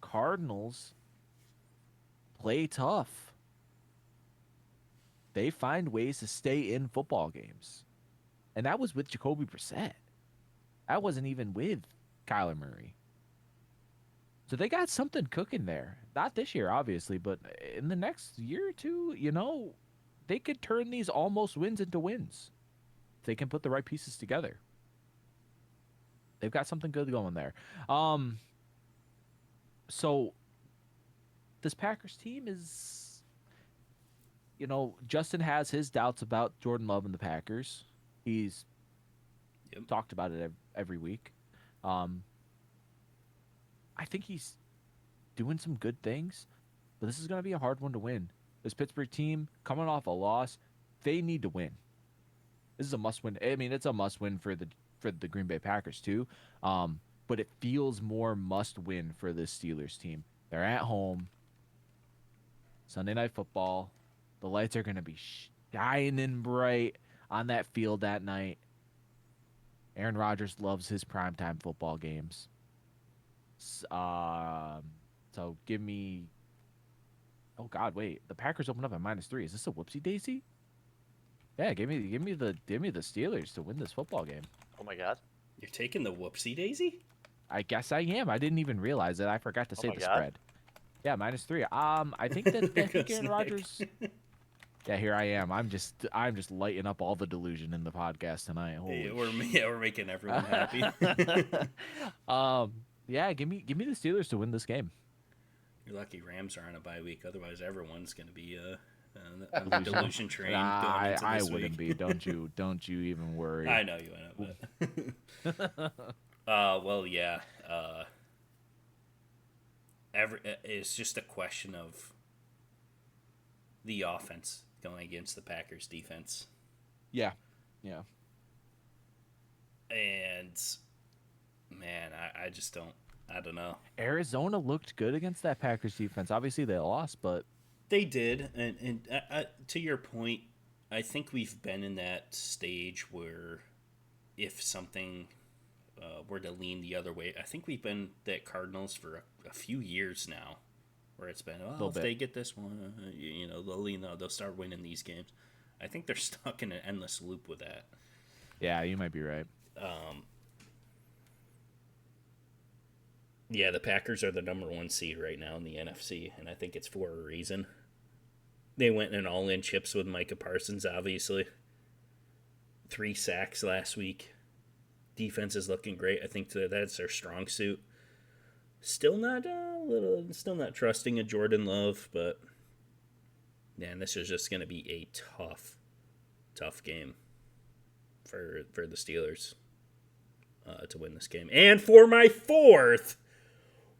Cardinals play tough. They find ways to stay in football games. And that was with Jacoby Brissett. That wasn't even with Kyler Murray. So they got something cooking there. Not this year, obviously, but in the next year or two, they could turn these almost wins into wins. If they can put the right pieces together. They've got something good going there. So this Packers team is, Justin has his doubts about Jordan Love and the Packers. He's talked about it every week. I think he's doing some good things, but this is going to be a hard one to win. This Pittsburgh team, coming off a loss, they need to win. This is a must-win. I mean, it's a must-win for the Green Bay Packers too, but it feels more must-win for this Steelers team. They're at home. Sunday Night Football. The lights are going to be shining bright on that field that night. Aaron Rodgers loves his primetime football games. So give me... Oh, God, wait. The Packers open up at -3. Is this a whoopsie daisy? Yeah, give me the Steelers to win this football game. Oh, my God. You're taking the whoopsie daisy? I guess I am. I didn't even realize it. I forgot to say the spread. Yeah, -3. I think that Aaron Rodgers... Yeah, here I am. I'm just lighting up all the delusion in the podcast tonight. We're making everyone happy. Yeah, give me the Steelers to win this game. You're lucky Rams are on a bye week. Otherwise, everyone's going to be On the delusion train going into I this wouldn't week. be. Don't you even worry. I know you wouldn't, but well, yeah. It's just a question of the offense going against the Packers defense. Yeah. And man, I just don't. I don't know. Arizona looked good against that Packers defense. Obviously, they lost, but They did, and to your point, I think we've been in that stage where if something were to lean the other way, I think we've been that Cardinals for a few years now, where it's been, if they get this one, they'll start winning these games. I think they're stuck in an endless loop with that. Yeah, you might be right. Yeah, the Packers are the number 1 seed right now in the NFC, and I think it's for a reason. They went in all-in chips with Micah Parsons, obviously. 3 sacks last week. Defense is looking great. I think that's their strong suit. Still not trusting a Jordan Love, but man, this is just going to be a tough game for the Steelers to win this game. And for my 4th,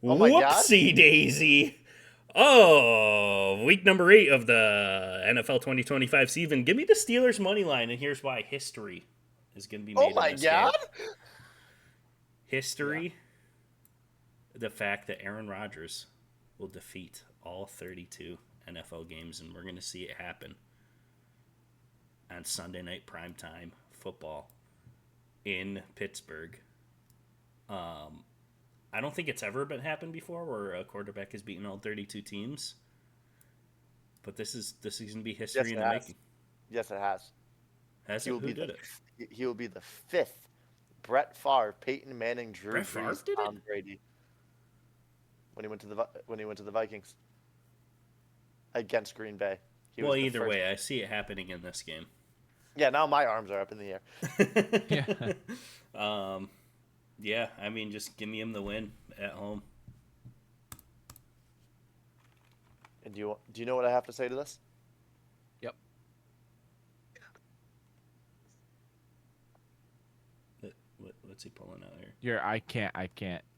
whoopsie daisy. Oh, week number 8 of the NFL 2025 season. Give me the Steelers money line, and here's why: history is going to be made. Oh my god! Game. History. Yeah. The fact that Aaron Rodgers will defeat all 32 NFL games, and we're going to see it happen on Sunday night primetime football in Pittsburgh. I don't think it's ever been happened before where a quarterback has beaten all 32 teams. But this is going to be history in the making. Yes, it has. Who did it? He will be the 5th Brett Favre, Peyton Manning, Drew Brees, Tom Brady. When he went to the Vikings against Green Bay. Well, either way, I see it happening in this game. Yeah, now my arms are up in the air. Yeah. Yeah, I mean, just give me him the win at home. And do you know what I have to say to this? Yep. What's he pulling out here? I can't.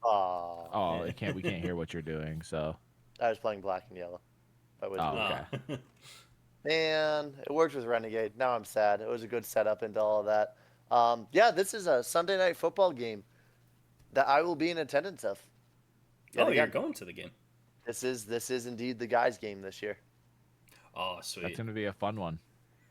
Oh, we can't hear what you're doing. So I was playing Black and Yellow. Okay. And it worked with Renegade. Now I'm sad. It was a good setup into all of that. Yeah, this is a Sunday night football game that I will be in attendance of. You're going to the game. This is indeed the guys' game this year. Oh, sweet. That's going to be a fun one.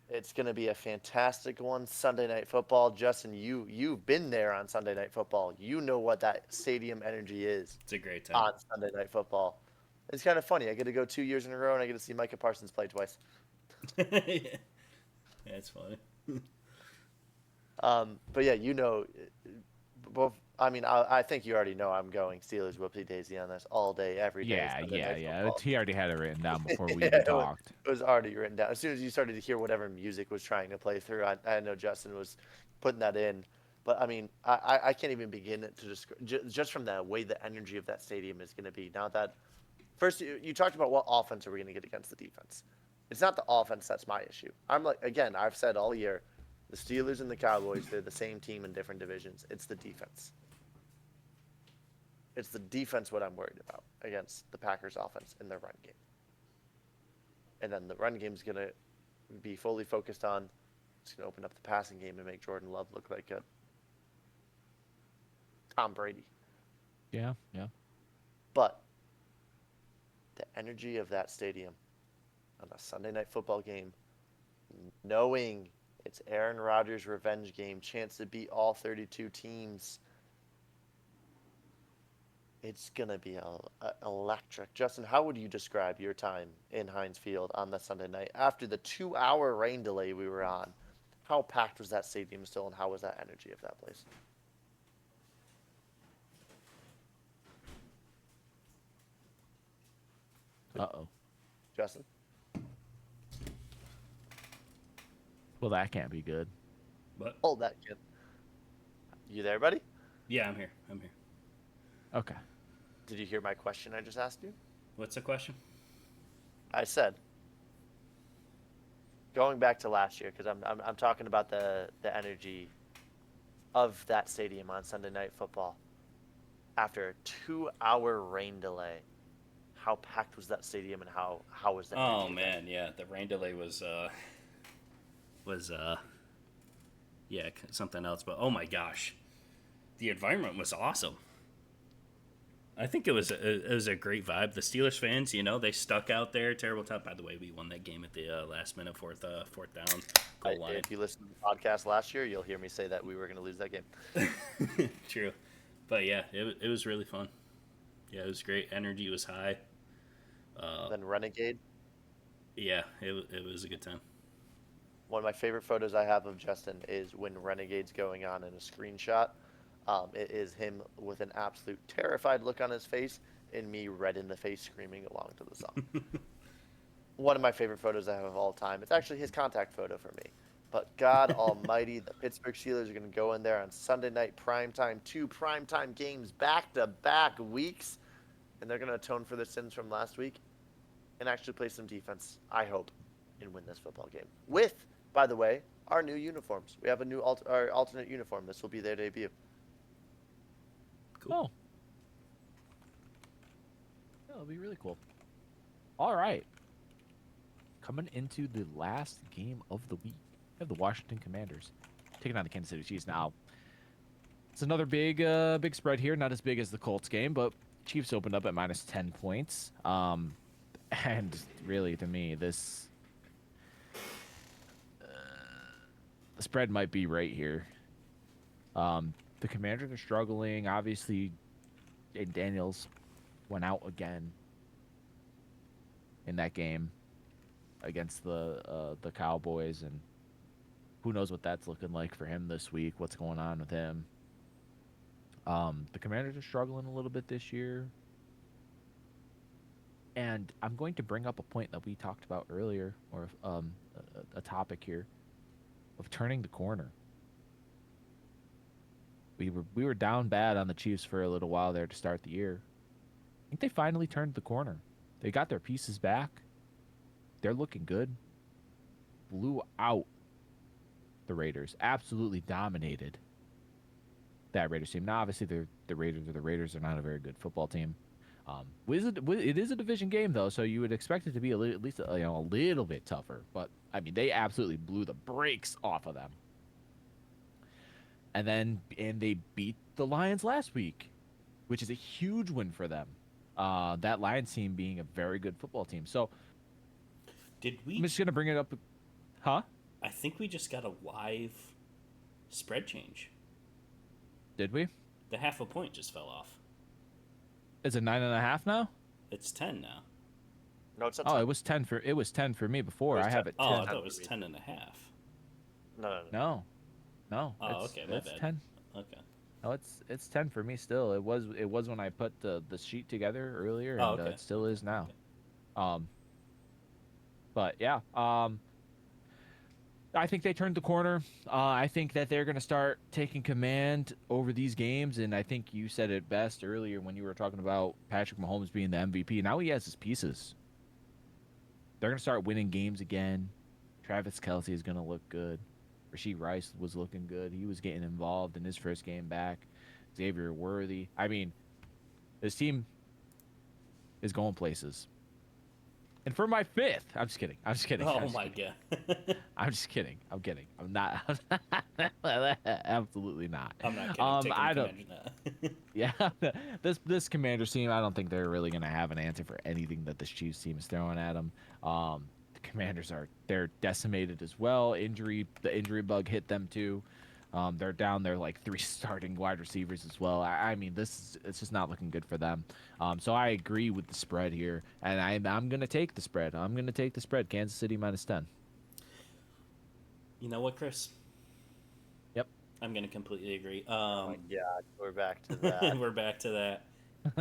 It's going to be a fantastic one. Sunday night football. Justin, you've been there on Sunday night football. You know what that stadium energy is. It's a great time. On Sunday night football. It's kind of funny. I get to go 2 years in a row, and I get to see Micah Parsons play twice. Yeah, it's funny. But yeah, both. I mean, I think you already know I'm going Steelers whoopsie daisy on this all day, every day. Yeah. He already had it written down before we even talked. It was already written down. As soon as you started to hear whatever music was trying to play through, I know Justin was putting that in. But I mean, I can't even begin to describe just from the way the energy of that stadium is going to be. Now that first you talked about what offense are we going to get against the defense. It's not the offense that's my issue. I've said all year, the Steelers and the Cowboys, they're the same team in different divisions. It's the defense. It's the defense what I'm worried about against the Packers offense in their run game. And then the run game is going to be fully focused on, it's going to open up the passing game and make Jordan Love look like a Tom Brady. Yeah. But the energy of that stadium on a Sunday night football game, knowing it's Aaron Rodgers' revenge game, chance to beat all 32 teams, it's going to be electric. Justin, how would you describe your time in Heinz Field on the Sunday night? After the 2-hour rain delay we were on, how packed was that stadium still, and how was that energy of that place? Uh-oh. Justin? Well, that can't be good. What? Hold that, kid. You there, buddy? Yeah, I'm here. Okay. Did you hear my question I just asked you? What's the question? I said, going back to last year, because I'm talking about the energy of that stadium on Sunday Night Football. After a 2-hour rain delay, how packed was that stadium, and how was the energy? Oh man, yeah, the rain delay was was yeah, something else. But oh my gosh, the environment was awesome. I think it was a great vibe. The Steelers fans, they stuck out there. Terrible time. By the way, we won that game at the last minute, fourth down goal line. If you listen to the podcast last year, you'll hear me say that we were going to lose that game. True, but yeah, it was really fun. Yeah, it was great. Energy was high. Then Renegade. Yeah, it was a good time. One of my favorite photos I have of Justin is when Renegade's going on in a screenshot. It is him with an absolute terrified look on his face and me red in the face screaming along to the song. One of my favorite photos I have of all time. It's actually his contact photo for me. But God almighty, the Pittsburgh Steelers are going to go in there on Sunday night primetime, 2 primetime games back-to-back weeks, and they're going to atone for their sins from last week and actually play some defense, I hope, and win this football game. With, by the way, our new uniforms. We have a new alternate uniform. This will be their debut. Cool. Oh. Yeah, that'll be really cool. All right. Coming into the last game of the week, we have the Washington Commanders taking on the Kansas City Chiefs. Now, it's another big spread here. Not as big as the Colts game, but Chiefs opened up at minus 10 points. And really, to me, this the spread might be right here. The Commanders are struggling. Obviously, Jaden Daniels went out again in that game against the Cowboys, and who knows what that's looking like for him this week. What's going on with him? The Commanders are struggling a little bit this year. And I'm going to bring up a point that we talked about earlier, or a topic here, of turning the corner. We were down bad on the Chiefs for a little while there to start the year. I think they finally turned the corner. They got their pieces back. They're looking good. Blew out the Raiders. Absolutely dominated that Raiders team. Now, obviously, the Raiders are the Raiders. They're not a very good football team. It is a division game, though, so you would expect it to be at least a little bit tougher. But, I mean, they absolutely blew the brakes off of them. And they beat the Lions last week, which is a huge win for them. That Lions team being a very good football team. So, I'm just going to bring it up. Huh? I think we just got a live spread change. Did we? The half a point just fell off. Is it 9.5 now? It's 10 now. No, it's not 10. Oh, it was 10 for me before. I have it 10. Oh, I thought it was 10 and a half. No. Oh, okay, my it's bad. 10. Okay. No, it's 10 for me still. It was when I put the sheet together earlier, and okay. it still is now. Okay. But yeah, I think they turned the corner. I think that they're going to start taking command over these games, and I think you said it best earlier when you were talking about Patrick Mahomes being the MVP. Now he has his pieces. They're going to start winning games again. Travis Kelce is going to look good. Rashee Rice was looking good. He was getting involved in his first game back. Xavier Worthy. I mean, this team is going places. And for my 5th, I'm just kidding. Oh my god. I'm just kidding. I'm kidding. I'm not. Absolutely not. I'm not kidding. I don't. Yeah, this Commanders team, I don't think they're really going to have an answer for anything that this Chiefs team is throwing at them. The Commanders they're decimated as well. The injury bug hit them too. They're down their 3 starting wide receivers as well. I mean, it's just not looking good for them. So I agree with the spread here, and I'm gonna take the spread. I'm gonna take the spread. Kansas City minus 10. You know what, Chris? Yep. I'm gonna completely agree. Oh my God, we're back to that. We're back to that.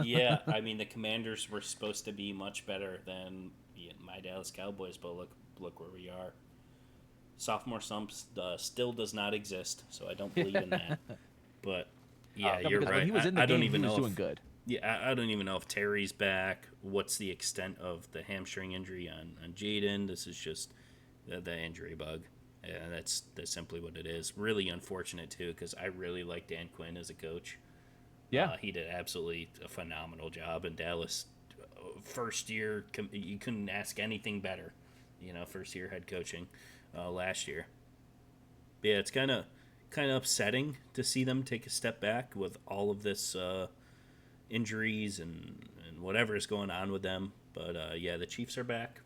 Yeah, I mean the Commanders were supposed to be much better than my Dallas Cowboys, but look where we are. Sophomore slump still does not exist, so I don't believe in that. But yeah, you're right. When he was in the game, he was doing good. Yeah, I don't even know if Terry's back. What's the extent of the hamstring injury on Jaden? This is just the injury bug. And that's simply what it is. Really unfortunate, too, because I really like Dan Quinn as a coach. Yeah. He did absolutely a phenomenal job in Dallas. First year, you couldn't ask anything better. First year head coaching last year. But yeah, it's kind of upsetting to see them take a step back with all of this injuries and whatever is going on with them. But yeah, the Chiefs are back.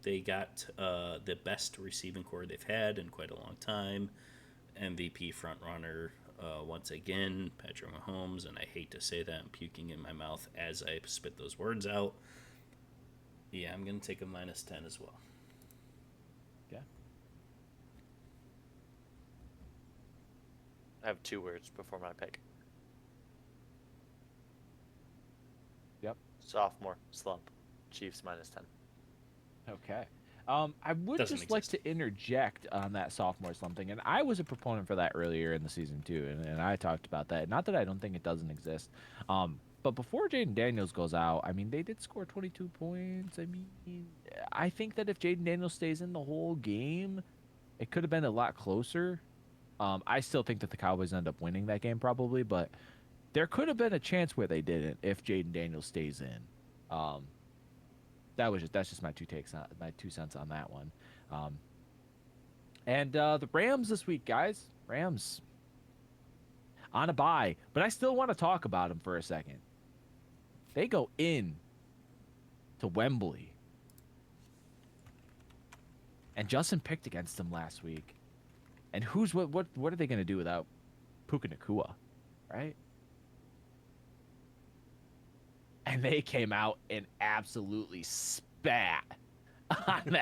They got the best receiving core they've had in quite a long time. MVP frontrunner once again, Patrick Mahomes, and I hate to say that, I'm puking in my mouth as I spit those words out. Yeah, I'm going to take a -10 as well. Yeah. I have 2 words before my pick. Yep. Sophomore slump. Chiefs -10. Okay. I would Doesn't just like exist. to interject on that sophomore slump thing, and I was a proponent for that earlier in the season too, and I talked about that. Not that I don't think it doesn't exist, but before Jaden Daniels goes out, I mean, they did score 22 points. I mean, I think that if Jaden Daniels stays in the whole game, it could have been a lot closer. I still think that the Cowboys end up winning that game probably, but there could have been a chance where they didn't if Jaden Daniels stays in. That's just my 2 cents on that one. And the Rams this week, guys. Rams on a bye, but I still want to talk about them for a second. They go in to Wembley, and Justin picked against them last week. And what are they going to do without Puka Nacua, right? And they came out and absolutely spat on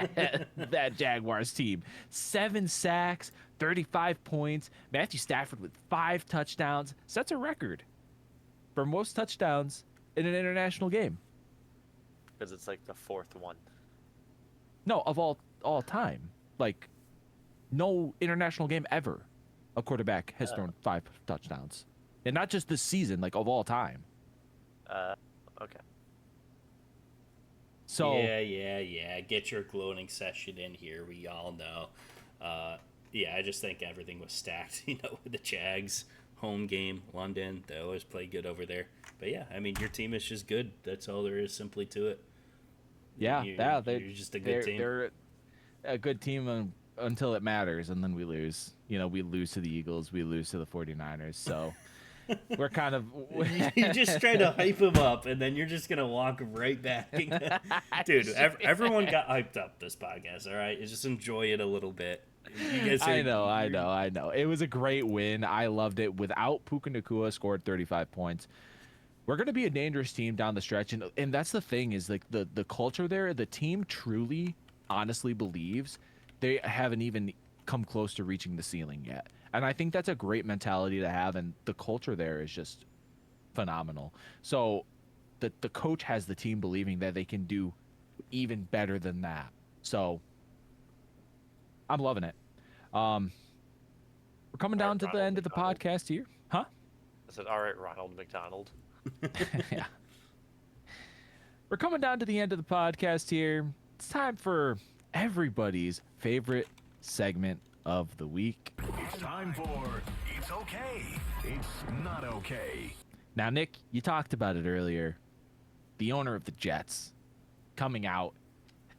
that Jaguars team. 7 sacks, 35 points. Matthew Stafford with 5 touchdowns. Sets a record for most touchdowns in an international game. Because it's like the 4th one. No, of all time. Like, no international game ever a quarterback has thrown 5 touchdowns. And not just this season, like of all time. Okay. So Yeah. Get your gloating session in here. We all know. Yeah, I just think everything was stacked. With the Jags home game, London. They always play good over there. But yeah, I mean, your team is just good. That's all there is simply to it. yeah, You're just a good team. They're a good team until it matters, and then we lose. We lose to the Eagles, we lose to the 49ers. So we're kind of You just try to hype him up, and then you're just gonna walk right back. Dude, everyone got hyped up this podcast. All right, just enjoy it a little bit. You guys I know. It was a great win. I loved it. Without Puka Nacua, scored 35 points. We're going to be a dangerous team down the stretch, and that's the thing is like the culture there. The team truly, honestly believes they haven't even come close to reaching the ceiling yet, and I think that's a great mentality to have, and the culture there is just phenomenal. So, the coach has the team believing that they can do even better than that. So, I'm loving it. We're coming down to the end of the podcast here, huh? I said, all right, Ronald McDonald. Yeah. We're coming down to the end of the podcast here. It's time for everybody's favorite segment of the week. It's time for It's Okay. It's Not Okay. Now, Nick, you talked about it earlier. The owner of the Jets coming out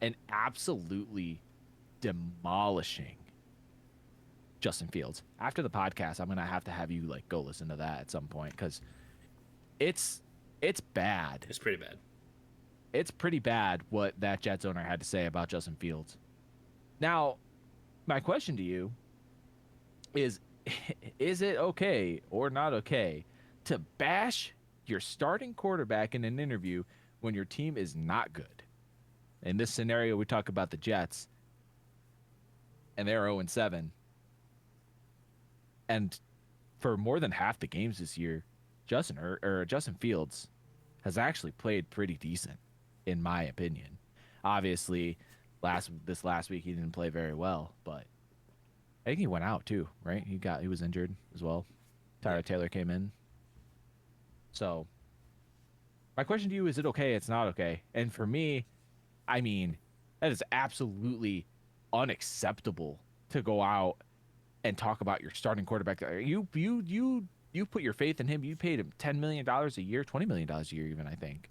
and absolutely demolishing Justin Fields. After the podcast, I'm gonna have you like go listen to that at some point because it's bad. It's pretty bad. It's pretty bad what that Jets owner had to say about Justin Fields. Now, my question to you is it okay or not okay to bash your starting quarterback in an interview when your team is not good? In this scenario, we talk about the Jets, and they're 0-7. And for more than half the games this year, Justin Fields has actually played pretty decent, in my opinion. Obviously, this last week he didn't play very well, but I think he went out too, right? He was injured as well. Tyrod Taylor came in. So my question to you is it okay? It's not okay. And for me, I mean, that is absolutely unacceptable to go out and talk about your starting quarterback. You put your faith in him. You paid him $10 million a year, $20 million a year, even, I think,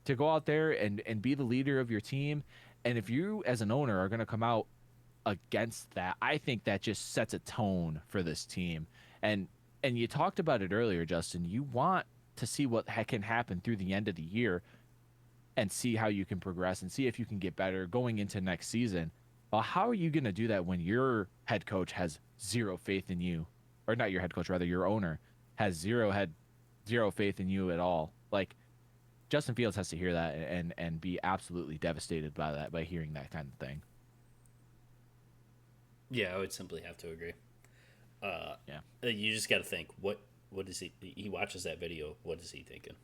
to go out there and be the leader of your team. And if you, as an owner, are going to come out against that, I think that just sets a tone for this team. And you talked about it earlier, Justin. You want to see what can happen through the end of the year and see how you can progress and see if you can get better going into next season. Well, how are you going to do that when your head coach has zero faith in you? Or not your head coach, rather your owner has zero faith in you at all. Like, Justin Fields has to hear that and be absolutely devastated by that, by hearing that kind of thing. Yeah, I would simply have to agree. Yeah. You just got to think, what is he watches that video, what is he thinking?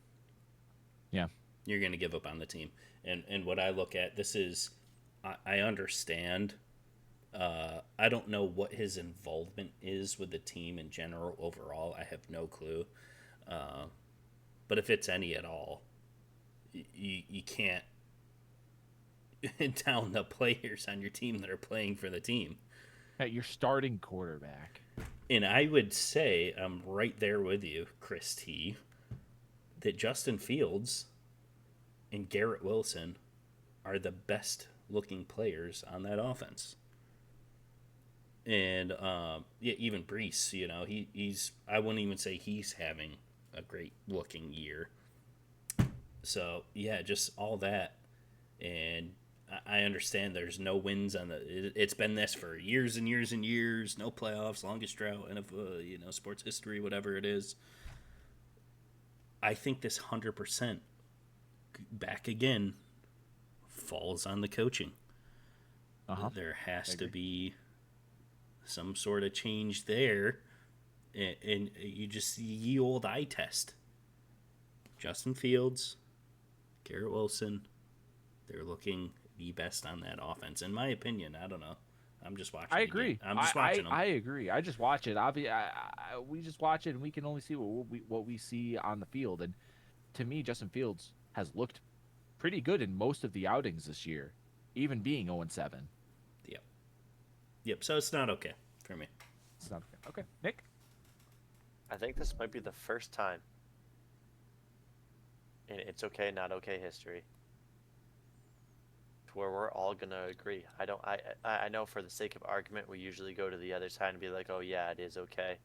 Yeah. You're going to give up on the team. And what I look at, this is, I understand. I don't know what his involvement is with the team in general overall. I have no clue. But if it's any at all, you can't down the players on your team that are playing for the team. Your starting quarterback. And I would say, I'm right there with you, Chris T, that Justin Fields and Garrett Wilson are the best looking players on that offense. And yeah, even Brees, he's I wouldn't even say he's having a great looking year. So yeah, just all that. And I understand there's no wins on it's been this for years and years and years, no playoffs, longest drought, and sports history, whatever it is. I think this 100% back again falls on the coaching. There has to be some sort of change there, and you just see ye old eye test. Justin Fields, Garrett Wilson, they're looking the best on that offense, in my opinion. I don't know. I'm just watching. I agree. I'm just watching them. I agree. I just watch it. We just watch it, and we can only see what we see on the field. And to me, Justin Fields has looked pretty good in most of the outings this year, even being 0-7. Yep. So it's not okay for me. It's not okay. Okay, Nick. I think this might be the first time in It's Okay, Not Okay history to where we're all gonna agree. I know for the sake of argument, we usually go to the other side and be like, oh yeah, it is okay.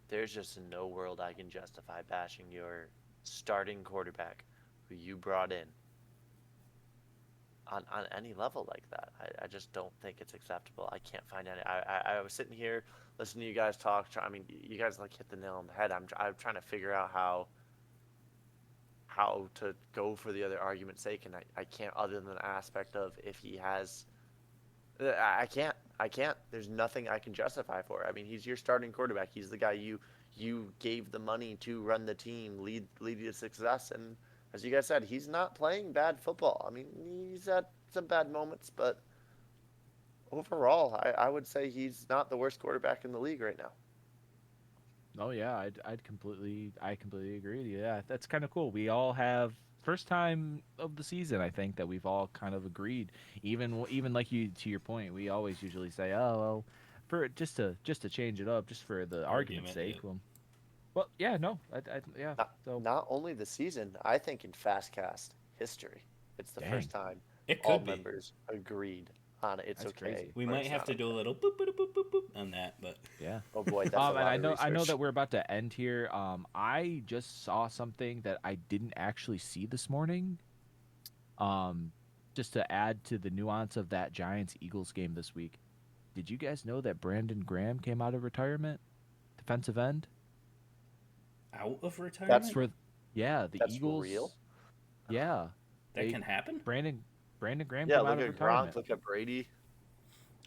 There's just no world I can justify bashing your starting quarterback who you brought in on any level like that. I just don't think it's acceptable. I can't find any. I was sitting here listening to you guys talk. You guys like hit the nail on the head. I'm trying to figure out how to go for the other argument's sake, and I can't, other than the aspect of if he has. I can't. There's nothing I can justify for it. I mean, he's your starting quarterback. He's the guy you gave the money to run the team, lead you to success, and as you guys said, he's not playing bad football. I mean, he's had some bad moments, but overall, I would say he's not the worst quarterback in the league right now. Oh yeah, I completely agree with you. Yeah, that's kind of cool. We all have first time of the season, I think, that we've all kind of agreed. Even like you, to your point, we always usually say, oh well, for just to change it up, just for the argument's sake. Yeah. Well, yeah, no, yeah. Not only the season, I think in Fastcast history, it's the first time all members agreed on it. It's That's okay. crazy. We might have to do a little boop, boop, boop, boop, boop on that, but yeah. Oh boy, that's a lot and of I know research. that we're about to end here. I just saw something that I didn't actually see this morning. Just to add to the nuance of that Giants-Eagles game this week. Did you guys know that Brandon Graham came out of retirement? Defensive end? out of retirement. That's the that's Eagles. real? Yeah, That can happen. Brandon Graham Yeah, came out look of at retirement. Gronk, look at Brady,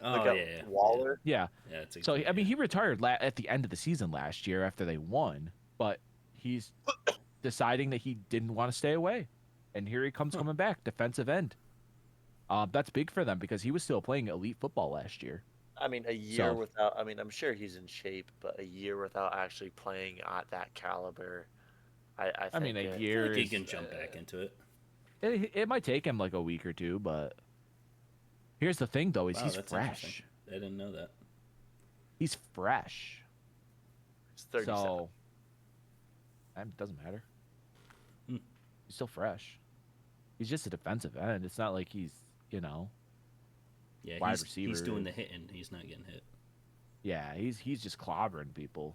Oh look yeah, at Waller. Yeah. Yeah, that's So exactly, I mean, he retired at the end of the season last year after they won, but he's deciding that he didn't want to stay away, and here he comes coming back, defensive end. That's big for them because he was still playing elite football last year. I mean, a year without. I mean, I'm sure he's in shape, but a year without actually playing at that caliber, I mean, think a I year think he is, can jump back into it. It might take him like a week or two, but Here's the thing, though, is Wow, he's that's fresh. interesting. I didn't know that. He's fresh. It's 37. So, it doesn't matter. Hmm. He's still fresh. He's just a defensive end. It's not like he's, Yeah, wide he's receiver. doing the hitting. He's not getting hit. Yeah, he's just clobbering people.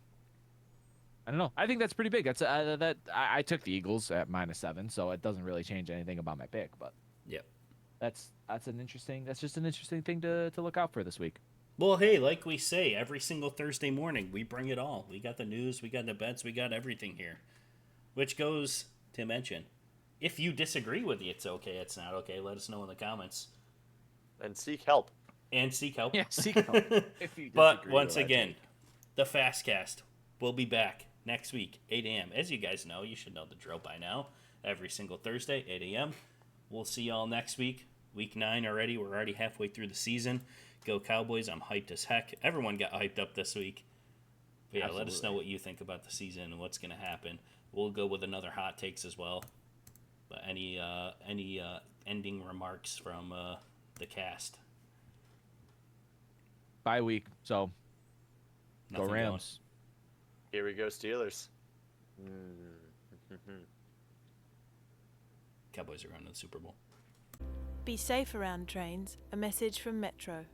I don't know. I think that's pretty big. That's I took the Eagles at -7, so it doesn't really change anything about my pick. But Yep. that's just an interesting thing to look out for this week. Well, hey, like we say, every single Thursday morning, we bring it all. We got the news, we got the bets, we got everything here. Which goes to mention, if you disagree with the it's okay, it's not okay, let us know in the comments. And seek help. And seek help. Yeah, seek help. If you But disagree once with again, that the Fastcast will be back next week, 8 a.m. As you guys know, you should know the drill by now. Every single Thursday, 8 a.m. We'll see y'all next week. Week 9 already. We're already halfway through the season. Go Cowboys. I'm hyped as heck. Everyone got hyped up this week. But yeah, let us know what you think about the season and what's going to happen. We'll go with another hot takes as well. But any ending remarks from the cast? bye week. So Nothing go Rams. Here we go, Steelers. Cowboys are going to the Super Bowl. Be safe around trains. A message from Metro.